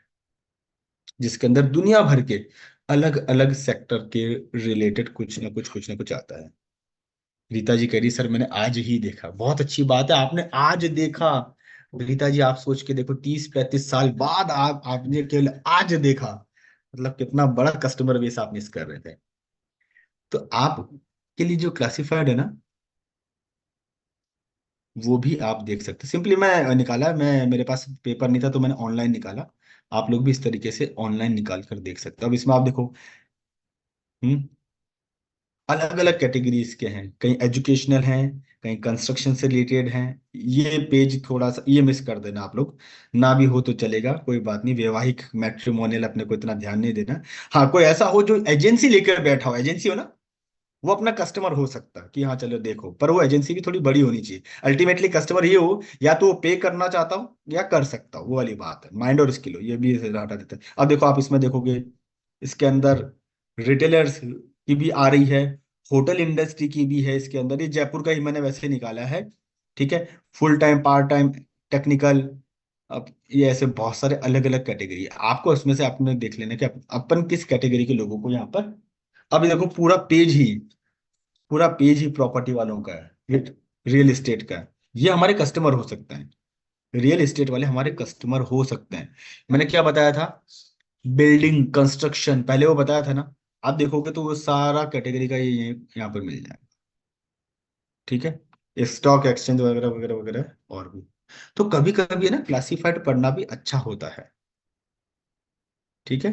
जिसके अंदर दुनिया भर के अलग अलग सेक्टर के रिलेटेड कुछ ना कुछ आता है। रीता जी कह रही सर मैंने आज ही देखा, बहुत अच्छी बात है, आपने आज देखा। रीता जी आप सोच के देखो, 30-35 साल बाद आपने केवल आज देखा, मतलब कितना बड़ा कस्टमर बेस आप मिस कर रहे थे। तो आप के लिए जो क्लासिफाइड है ना, वो भी आप देख सकते, सिंपली मैं निकाला, मैं मेरे पास पेपर नहीं था तो मैंने ऑनलाइन निकाला। आप लोग भी इस तरीके से ऑनलाइन निकाल कर देख सकते हो। अब इसमें आप देखो, हम्म, अलग अलग कैटेगरीज के हैं, कहीं एजुकेशनल हैं, कहीं कंस्ट्रक्शन से रिलेटेड हैं। ये पेज थोड़ा सा ये मिस कर देना आप लोग, ना भी हो तो चलेगा, कोई बात नहीं, वैवाहिक मैट्रिमोनियल अपने को इतना ध्यान नहीं देना। हाँ, कोई ऐसा हो जो एजेंसी लेकर बैठा हो, एजेंसी हो ना, वो अपना कस्टमर हो सकता है कि हाँ चलो देखो, पर वो एजेंसी भी थोड़ी बड़ी होनी चाहिए। अल्टीमेटली कस्टमर ये हो, या तो वो पे करना चाहता हो या कर सकता हो, वो वाली बात है। माइंड और स्किल हो, ये भी इसे हटा देता है। अब देखो आप इसमें देखोगे, इसके अंदर रिटेलर्स की भी आ रही है, होटल इंडस्ट्री की भी है इसके अंदर, ये जयपुर का ही मैंने वैसे निकाला है। ठीक है, full time, part time, technical. अब ये ऐसे बहुत सारे अलग अलग कैटेगरी है, आपको इसमें से आपने देख लेना कि अपन किस कैटेगरी के लोगों को यहाँ पर। अभी देखो पूरा पेज ही प्रॉपर्टी वालों का है, ये रियल एस्टेट का है। ये हमारे कस्टमर हो सकते हैं, रियल एस्टेट वाले हमारे कस्टमर हो सकते हैं। मैंने क्या बताया था? बिल्डिंग कंस्ट्रक्शन पहले वो बताया था ना। आप देखोगे तो वो सारा कैटेगरी का ये यहाँ पर मिल जाएगा। ठीक है, स्टॉक एक्सचेंज वगैरह वगैरह वगैरह और भी। तो कभी कभी है ना, क्लासिफाइड पढ़ना भी अच्छा होता है। ठीक है।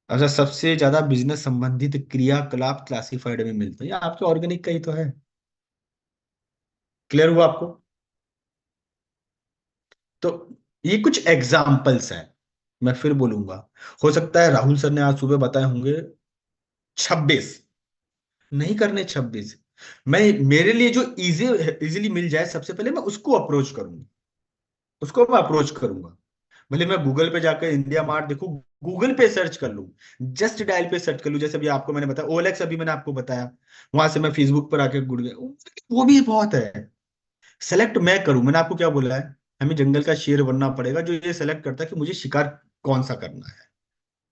अच्छा, सबसे ज्यादा बिजनेस संबंधित क्रियाकलाप क्लासिफाइड में मिलते हैं, ये आपके ऑर्गेनिक का ही तो है। क्लियर हुआ आपको? तो ये कुछ एग्जाम्पल्स हैं, मैं फिर बोलूंगा। हो सकता है राहुल सर ने आज सुबह बताए होंगे 26, नहीं करने 26। मैं, मेरे लिए जो इजीली मिल जाए सबसे पहले मैं उसको अप्रोच करूंगा, उसको मैं अप्रोच करूंगा। भले मैं गूगल पे जाकर इंडिया मार्ट देखूं, गूगल पे सर्च कर लूं, जस्ट डायल पे सर्च कर लूं, जैसे अभी आपको मैंने बताया ओएलएक्स, अभी मैंने आपको बताया, वहां से मैं फेसबुक पर आके गुड़ गया, वो भी बहुत है। सेलेक्ट मैं करूं, मैंने आपको क्या बोला है? हमें जंगल का शेर बनना पड़ेगा जो ये सेलेक्ट करता है कि मुझे शिकार कौन सा करना है,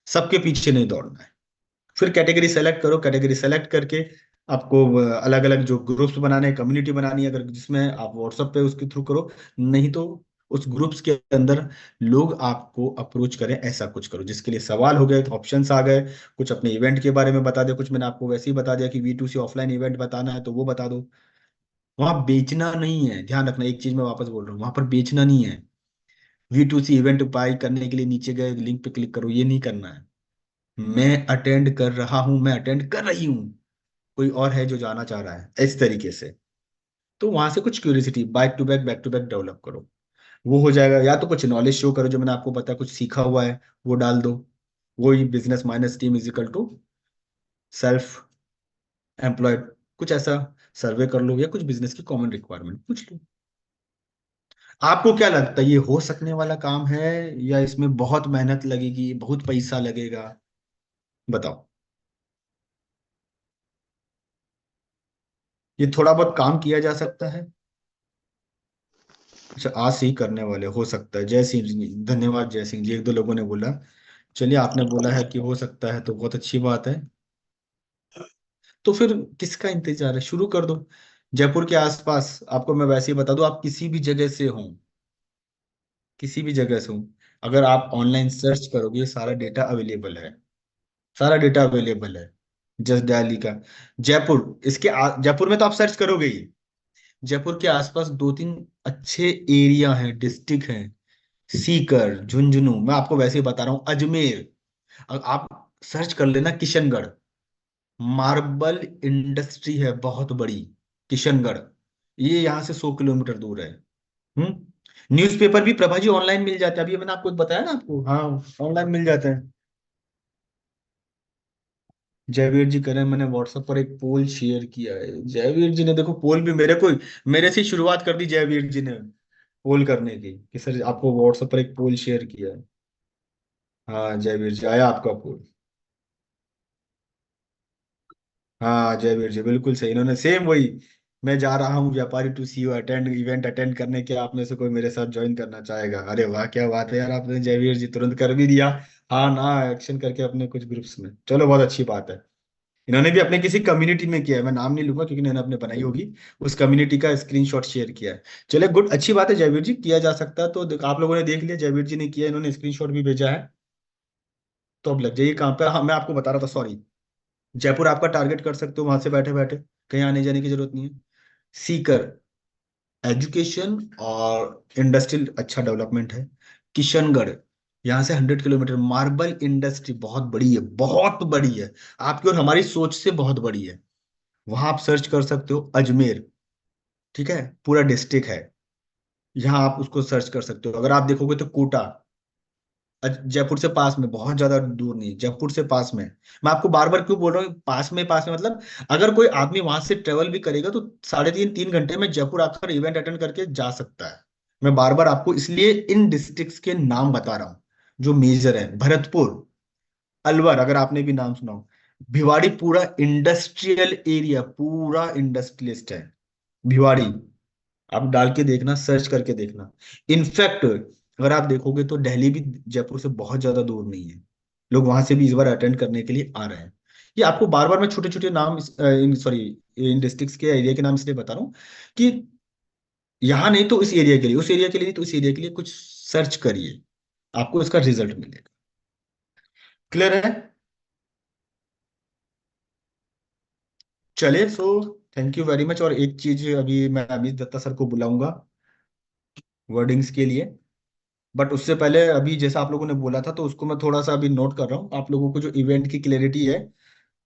सबके पीछे नहीं दौड़ना है। फिर कैटेगरी सेलेक्ट करो, कैटेगरी सेलेक्ट करके आपको अलग अलग जो ग्रुप्स बनाने हैं, कम्युनिटी बनानी है, अगर जिसमें आप व्हाट्सएप पे उसके थ्रू करो, नहीं तो उस ग्रुप्स के अंदर लोग आपको अप्रोच करें, ऐसा कुछ करो। जिसके लिए सवाल हो गए तो ऑप्शंस आ गए, कुछ अपने इवेंट के बारे में बता दो, कुछ मैंने आपको वैसे ही बता दिया कि V2C ऑफलाइन इवेंट बताना है तो वो बता दो। वहां बेचना नहीं है, ध्यान रखना, एक चीज मैं वापस बोल रहा हूँ, वहां पर बेचना नहीं है। V2C इवेंट बाय करने के लिए नीचे गए लिंक पे क्लिक करो, ये नहीं करना है। मैं अटेंड कर रहा हूं, मैं अटेंड कर रही हूँ, कोई और है जो जाना चाह रहा है, इस तरीके से। तो वहां से कुछ curiosity back to back develop करो, वो हो जाएगा। या तो कुछ नॉलेज शो करो, जो मैंने आपको बताया, कुछ सीखा हुआ है वो डाल दो। वही business minus team is equal to self employed, कुछ ऐसा सर्वे कर लो, या कुछ बिजनेस की कॉमन रिक्वायरमेंट पूछ लो। आपको क्या लगता है, ये हो सकने वाला काम है या इसमें बहुत मेहनत लगेगी, बहुत पैसा लगेगा? बताओ। ये थोड़ा बहुत काम किया जा सकता है? अच्छा, आज से ही करने वाले हो सकता है। जय सिंह जी, धन्यवाद जय सिंह जी, एक दो लोगों ने बोला। चलिए, आपने बोला है कि हो सकता है तो बहुत अच्छी बात है। तो फिर किसका इंतजार है, शुरू कर दो। जयपुर के आसपास आपको मैं वैसे ही बता दूं, आप किसी भी जगह से हो, किसी भी जगह से हो, अगर आप ऑनलाइन सर्च करोगे सारा डेटा अवेलेबल है, सारा डेटा अवेलेबल है। जस्ट दिल्ली का, जयपुर, जयपुर में तो आप सर्च करोगे ही। जयपुर के आसपास दो तीन अच्छे एरिया हैं, डिस्ट्रिक्ट हैं। सीकर, झुंझुनू, मैं आपको वैसे ही बता रहा हूँ, अजमेर। आप सर्च कर लेना किशनगढ़, मार्बल इंडस्ट्री है बहुत बड़ी, किशनगढ़। ये यहाँ से 100 किलोमीटर दूर है। न्यूज़पेपर भी प्रभा जी ऑनलाइन मिल जाते हैं, अभी मैंने आपको बताया ना आपको, हाँ, ऑनलाइन मिल जाते हैं। जयवीर जी करें, मैंने व्हाट्सएप पर एक पोल शेयर किया है। जयवीर जी ने देखो पोल भी मेरे से ही शुरुआत कर दी जयवीर जी ने पोल करने की, कि सर आपको व्हाट्सएप पर एक पोल शेयर किया है। हाँ जयवीर जी, आया आपका पोल। हाँ जयवीर जी बिल्कुल सही, इन्होंने सेम वही, मैं जा रहा हूँ व्यापारी to CEO attend event attend करने के, आप में से कोई मेरे साथ ज्वाइन करना चाहेगा? अरे वाह, क्या बात है यार, आपने जयवीर जी तुरंत कर भी दिया। हाँ ना, एक्शन करके अपने कुछ ग्रुप्स में, चलो बहुत अच्छी बात है। इन्होंने भी अपने किसी कम्युनिटी में किया है, मैं नाम नहीं लूंगा क्योंकि इन्होंने अपने बनाई होगी, उस कम्युनिटी का स्क्रीनशॉट शेयर किया है। चलिए गुड, अच्छी बात है जयवीर जी, किया जा सकता है तो आप लोगों ने देख लिया, जयवीर जी ने किया, इन्होंने स्क्रीनशॉट भी भेजा है। तो अब लग जाइए काम पे। हाँ, मैं आपको बता रहा था, सॉरी, जयपुर आपका टारगेट कर सकते हो वहां से बैठे बैठे, कहीं आने जाने की जरूरत नहीं है। सीकर, एजुकेशन और इंडस्ट्रियल अच्छा डेवलपमेंट है। किशनगढ़, यहाँ से 100 किलोमीटर, मार्बल इंडस्ट्री बहुत बड़ी है, बहुत बड़ी है, आपकी और हमारी सोच से बहुत बड़ी है। वहां आप सर्च कर सकते हो अजमेर, ठीक है, पूरा डिस्ट्रिक्ट है, यहाँ आप उसको सर्च कर सकते हो। अगर आप देखोगे तो कोटा, जयपुर से पास में, बहुत ज्यादा दूर नहीं, जयपुर से पास में। मैं आपको बार बार क्यों बोल रहा हूँ पास में, पास में मतलब, अगर कोई आदमी वहां से ट्रेवल भी करेगा तो 3.5 3 घंटे में जयपुर आकर इवेंट अटेंड करके जा सकता है। मैं बार बार आपको इसलिए इन डिस्ट्रिक्ट्स के नाम बता रहा हूँ जो मेजर है। भरतपुर, अलवर, अगर आपने भी नाम सुना हो, भिवाड़ी, पूरा इंडस्ट्रियल एरिया, पूरा इंडस्ट्रियलिस्ट है भिवाड़ी। आप डाल के देखना, सर्च करके देखना। इनफैक्ट अगर आप देखोगे तो दिल्ली भी जयपुर से बहुत ज्यादा दूर नहीं है, लोग वहां से भी इस बार अटेंड करने के लिए आ रहे हैं। ये आपको बार बार मैं छोटे छोटे नाम, सॉरी, इन डिस्ट्रिक्ट्स के एरिया के नाम इसलिए बता रहा हूँ कि यहाँ नहीं तो इस एरिया के लिए, उस एरिया के लिए नहीं तो इस एरिया के लिए कुछ सर्च करिए, आपको इसका रिजल्ट मिलेगा। क्लियर है? चलिए, so thank you very much. और एक चीज अभी मैं अमित दत्ता सर को बुलाऊंगा वर्डिंग्स के लिए, बट उससे पहले अभी जैसा आप लोगों ने बोला था तो उसको मैं थोड़ा सा अभी नोट कर रहा हूँ, आप लोगों को जो इवेंट की क्लैरिटी है।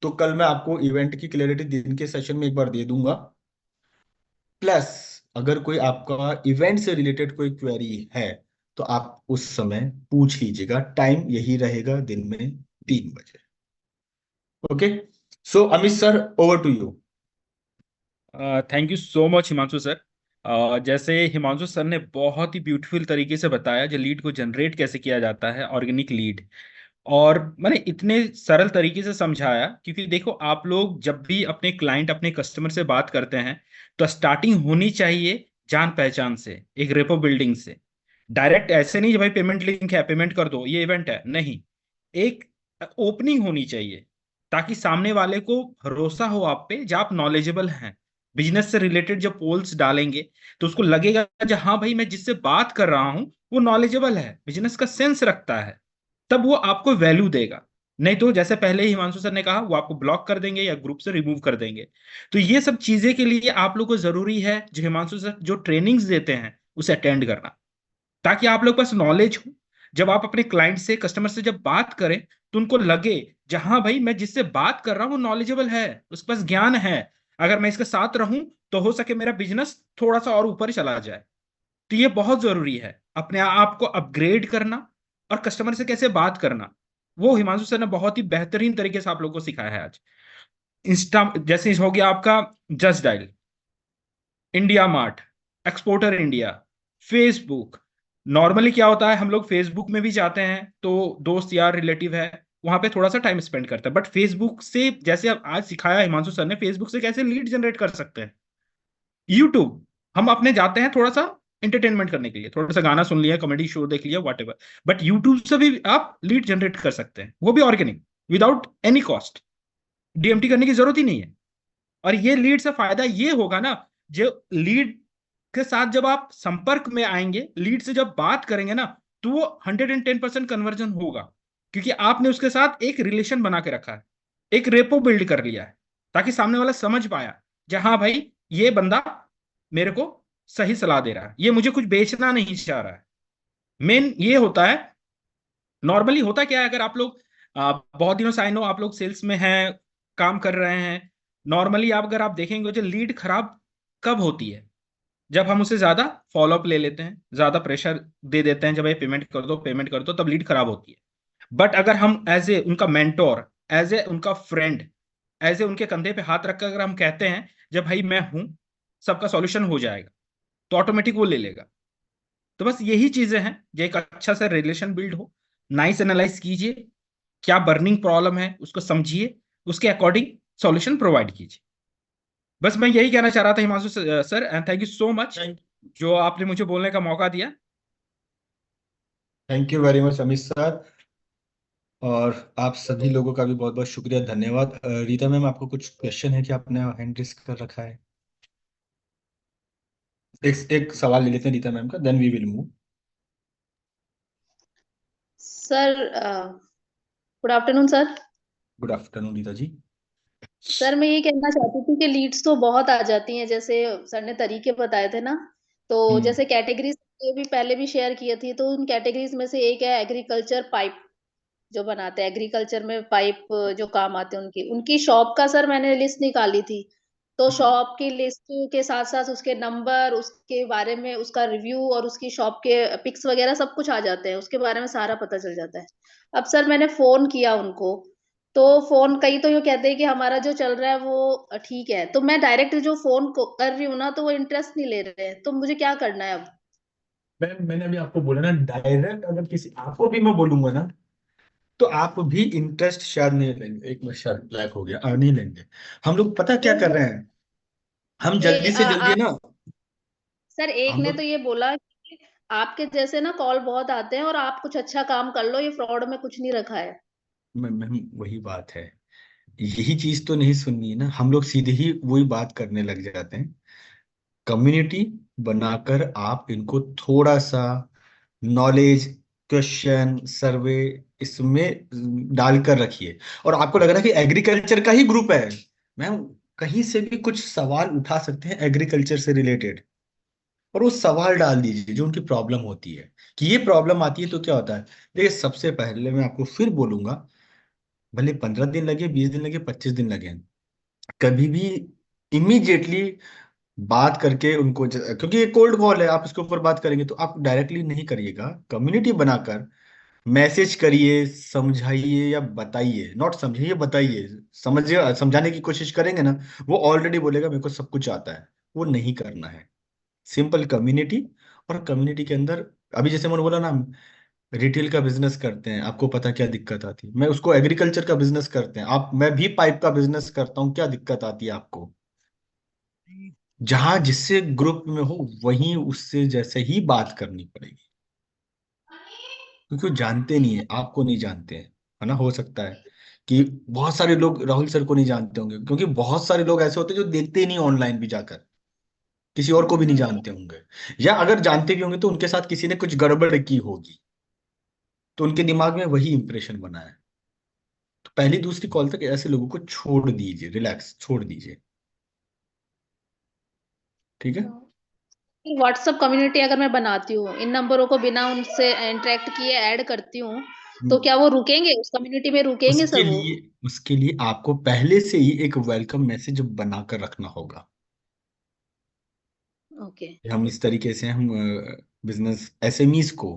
तो कल मैं आपको इवेंट की क्लैरिटी दिन के सेशन में एक बार दे दूंगा। प्लस अगर कोई आपका इवेंट से रिलेटेड कोई क्वेरी है तो आप उस समय पूछ लीजिएगा, टाइम यही रहेगा दिन में 3 बजे। Okay, so Amit sir, over to you. Thank you so much Himanshu sir. जैसे हिमांशु सर ने बहुत ही ब्यूटीफुल तरीके से बताया जो लीड को जनरेट कैसे किया जाता है, ऑर्गेनिक लीड। और मैंने इतने सरल तरीके से समझाया क्योंकि देखो, आप लोग जब भी अपने क्लाइंट, अपने कस्टमर से बात करते हैं तो स्टार्टिंग होनी चाहिए जान पहचान से, एक रेपो बिल्डिंग से। डायरेक्ट ऐसे नहीं कि भाई पेमेंट लिंक है, पेमेंट कर दो, ये इवेंट है, नहीं। एक ओपनिंग होनी चाहिए ताकि सामने वाले को भरोसा हो आप पे, जब आप नॉलेजेबल हैं। बिजनेस से रिलेटेड जब पोल्स डालेंगे तो उसको लगेगा कि हाँ भाई, मैं जिससे बात कर रहा हूं वो नॉलेजेबल है, बिजनेस का सेंस रखता है, तब वो आपको वैल्यू देगा। नहीं तो जैसे पहले ही हिमांशु सर ने कहा, वो आपको ब्लॉक कर देंगे या ग्रुप से रिमूव कर देंगे। तो ये सब चीजें के लिए आप लोग को जरूरी है जो हिमांशु सर जो ट्रेनिंग्स देते हैं उसे अटेंड करना, ताकि आप लोग के पास नॉलेज हो। जब आप अपने क्लाइंट से, कस्टमर से जब बात करें तो उनको लगे जहां भाई मैं जिससे बात कर रहा हूं वो नॉलेजेबल है, उसके पास ज्ञान है, अगर मैं इसके साथ रहूं तो हो सके मेरा बिजनेस थोड़ा सा और ऊपर चला जाए। तो ये बहुत जरूरी है अपने आप को अपग्रेड करना और कस्टमर से कैसे बात करना। वो हिमांशु सर ने बहुत ही बेहतरीन तरीके से आप लोगों को सिखाया है आज। इंस्टा जैसे हो गया आपका, just dial, India mart, exporter India, Facebook, normally क्या होता है, हम लोग फेसबुक में भी जाते हैं तो दोस्त यार रिलेटिव है, वहां पे थोड़ा सा टाइम स्पेंड करते हैं, बट फेसबुक से, जैसे अब आज सिखाया हिमांशु सर ने, फेसबुक से कैसे लीड जनरेट कर सकते हैं। यूट्यूब, हम अपने जाते हैं थोड़ा सा एंटरटेनमेंट करने के लिए, थोड़ा सा गाना सुन लिया, कॉमेडी शो देख लिया, वॉट एवर, बट यूट्यूब से भी आप लीड जनरेट कर सकते हैं, वो भी organic, without any cost. DMT करने की जरूरत ही नहीं है। और ये लीड से फायदा ये होगा ना, जो लीड के साथ जब आप संपर्क में आएंगे, लीड से जब बात करेंगे ना, तो वो 110% कन्वर्जन होगा, क्योंकि आपने उसके साथ एक रिलेशन बना के रखा है, एक रेपो बिल्ड कर लिया है, ताकि सामने वाला समझ पाया कि हाँ भाई, ये बंदा मेरे को सही सलाह दे रहा है, ये मुझे कुछ बेचना नहीं चाह रहा है। मेन ये होता है। नॉर्मली होता क्या है, अगर आप लोग बहुत दिनों से, आई नो आप लोग सेल्स में हैं, काम कर रहे हैं, नॉर्मली आप अगर आप देखेंगे, जो लीड खराब कब होती है, जब हम उसे ज्यादा फॉलोअप ले लेते हैं, ज्यादा प्रेशर दे देते हैं, जब ये पेमेंट कर दो पेमेंट कर दो, तब लीड खराब होती है। बट अगर हम एज ए उनका मेंटोर, एज ए उनका फ्रेंड, एज ए उनके कंधे पे हाथ रखकर अगर हम कहते हैं जब भाई मैं हूं, सबका सॉल्यूशन हो जाएगा, तो ऑटोमेटिक वो ले लेगा। तो बस यही चीजें हैं, जो एक अच्छा सा रिलेशन बिल्ड हो, नाइस एनालाइज कीजिए, क्या बर्निंग प्रॉब्लम है उसको समझिए, उसके अकॉर्डिंग सॉल्यूशन प्रोवाइड कीजिए। बस मैं यही कहना चाह रहा था Himanshu sir, and thank you so much जो आपने मुझे बोलने का मौका दिया। Thank you very much Amit sir. और आप सभी लोगों का भी बहुत बहुत शुक्रिया, धन्यवाद। रीता मैम, आपको कुछ क्वेश्चन है कि आपने हैंड रेस कर रखा है? एक एक सवाल ले लेते हैं रीता मैम का, then we will move. Sir, good afternoon sir. Good afternoon Rita ji. Sir मैं ये कहना चाहती थी कि लीड्स तो बहुत आ जाती हैं, जैसे सर ने तरीके बताए थे ना, तो हम्म। जैसे कैटेगरीज भी पहले भी शेयर किए थी, तो उन कैटेगरीज में से एक है एग्रीकल्चर पाइप, जो बनाते हैं एग्रीकल्चर में पाइप, जो काम आते हैं उनकी उनकी शॉप का सर मैंने लिस्ट निकाली थी। तो शॉप की लिस्ट के साथ साथ उसके नंबर, उसके बारे में उसका रिव्यू और उसकी शॉप के पिक्स वगैरह सब कुछ आ जाते हैं, उसके बारे में सारा पता चल जाता है। अब सर मैंने फोन किया उनको, तो फोन कई तो यूँ कहते हैं कि हमारा जो चल रहा है वो ठीक है, तो मैं डायरेक्ट जो फोन को कर रही हूँ ना, तो वो इंटरेस्ट नहीं ले रहे हैं, तो मुझे क्या करना है अब? मैंने अभी आपको बोला ना, डायरेक्ट अगर किसी आपको भी मैं बोलूंगा ना, तो आप भी इंटरेस्ट शायद नहीं लेंगे। एक मिनट, शायद ब्लैक हो गया, नहीं लेंगे। हम लोग पता क्या कर रहे हैं, हम जल्दी से जल्दी है ना, सर एक हम ने लोग तो ये बोला कि आपके जैसे ना कॉल बहुत आते हैं और आप कुछ अच्छा काम कर लो, ये फ्रॉड में कुछ नहीं रखा है। वही बात है, यही चीज तो नहीं सुननी है ना, हम लोग सीधे ही वही बात करने लग जाते हैं। कम्युनिटी बनाकर आप इनको थोड़ा सा नॉलेज, क्वेश्चन, सर्वे इसमें डालकर रखिए। और आपको लग रहा है कि एग्रीकल्चर का ही ग्रुप है, मैम, कहीं से भी कुछ सवाल उठा सकते हैं एग्रीकल्चर से रिलेटेड, और वो सवाल डाल दीजिए जो उनकी प्रॉब्लम होती है, कि ये प्रॉब्लम आती है तो क्या होता है। देखिए, सबसे पहले मैं आपको फिर बोलूंगा, भले 15 दिन लगे, 20 दिन लगे, 25 दिन लगे, कभी भी इमीडिएटली बात करके उनको क्योंकि ये कोल्ड कॉल है, आप इसके ऊपर बात करेंगे तो आप डायरेक्टली नहीं करिएगा, कम्युनिटी बनाकर मैसेज करिए, समझाइए या बताइए, नॉट समझाइए, बताइए। समझिए, समझाने की कोशिश करेंगे ना, वो ऑलरेडी बोलेगा मेरे को सब कुछ आता है। वो नहीं करना है। सिंपल कम्युनिटी, और कम्युनिटी के अंदर, अभी जैसे मैंने बोला ना, रिटेल का बिजनेस करते हैं, आपको पता क्या दिक्कत आती है, मैं उसको एग्रीकल्चर का बिजनेस करते हैं, आप मैं भी पाइप का बिजनेस करता हूँ, क्या दिक्कत आती है आपको? जहां जिससे ग्रुप में हो वहीं उससे जैसे ही बात करनी पड़ेगी, क्योंकि वो जानते नहीं है, आपको नहीं जानते हैं, है ना। हो सकता है कि बहुत सारे लोग राहुल सर को नहीं जानते होंगे, क्योंकि बहुत सारे लोग ऐसे होते हैं जो देखते ही नहीं ऑनलाइन भी जाकर, किसी और को भी नहीं जानते होंगे, या अगर जानते भी होंगे तो उनके साथ किसी ने कुछ गड़बड़ की होगी, तो उनके दिमाग में वही इंप्रेशन बना है। तो पहली दूसरी कॉल तक ऐसे लोगों को छोड़ दीजिए, रिलैक्स छोड़ दीजिए, ठीक है। व्हाट्सएप कम्युनिटी अगर मैं बनाती हूँ, इन नंबरों को बिना उनसे इंटरेक्ट किए ऐड करती हूँ, तो क्या वो रुकेंगे उस कम्युनिटी में, रुकेंगे उसके सर वो? लिए उसके लिए आपको पहले से ही एक वेलकम मैसेज बनाकर रखना होगा। ओके। हम इस तरीके से हम बिजनेस एसएमईज को,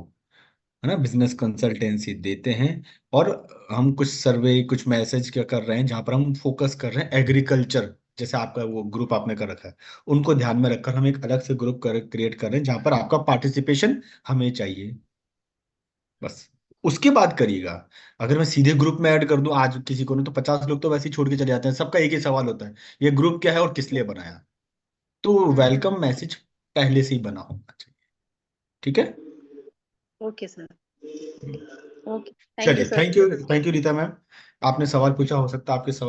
है ना, बिजनेस कंसल्टेंसी देते हैं, और हम कुछ सर्वे, कुछ मैसेज क्या कर रहे हैं, जहां पर हम फोकस कर रहे हैं एग्रीकल्चर जैसे आपका वो ग्रुप आपने कर रखा है, उनको ध्यान में रखकर हम एक अलग से ग्रुप क्रिएट कर रहे हैं जहां पर आपका पार्टिसिपेशन हमें चाहिए, बस उसके बाद करिएगा। अगर मैं सीधे ग्रुप में ऐड कर दूं आज किसी को ना, तो 50 लोग तो वैसे ही छोड़ के चले जाते हैं, सबका एक ही सवाल होता है, ये ग्रुप क्या है और किस लिए बनाया। तो वेलकम मैसेज पहले से ही बना होना चाहिए, ठीक है। Okay sir, okay, thank you चलिए, sir. Thank you Rita ma'am, आपने सवाल पूछा, हो सकता है आपके सवाल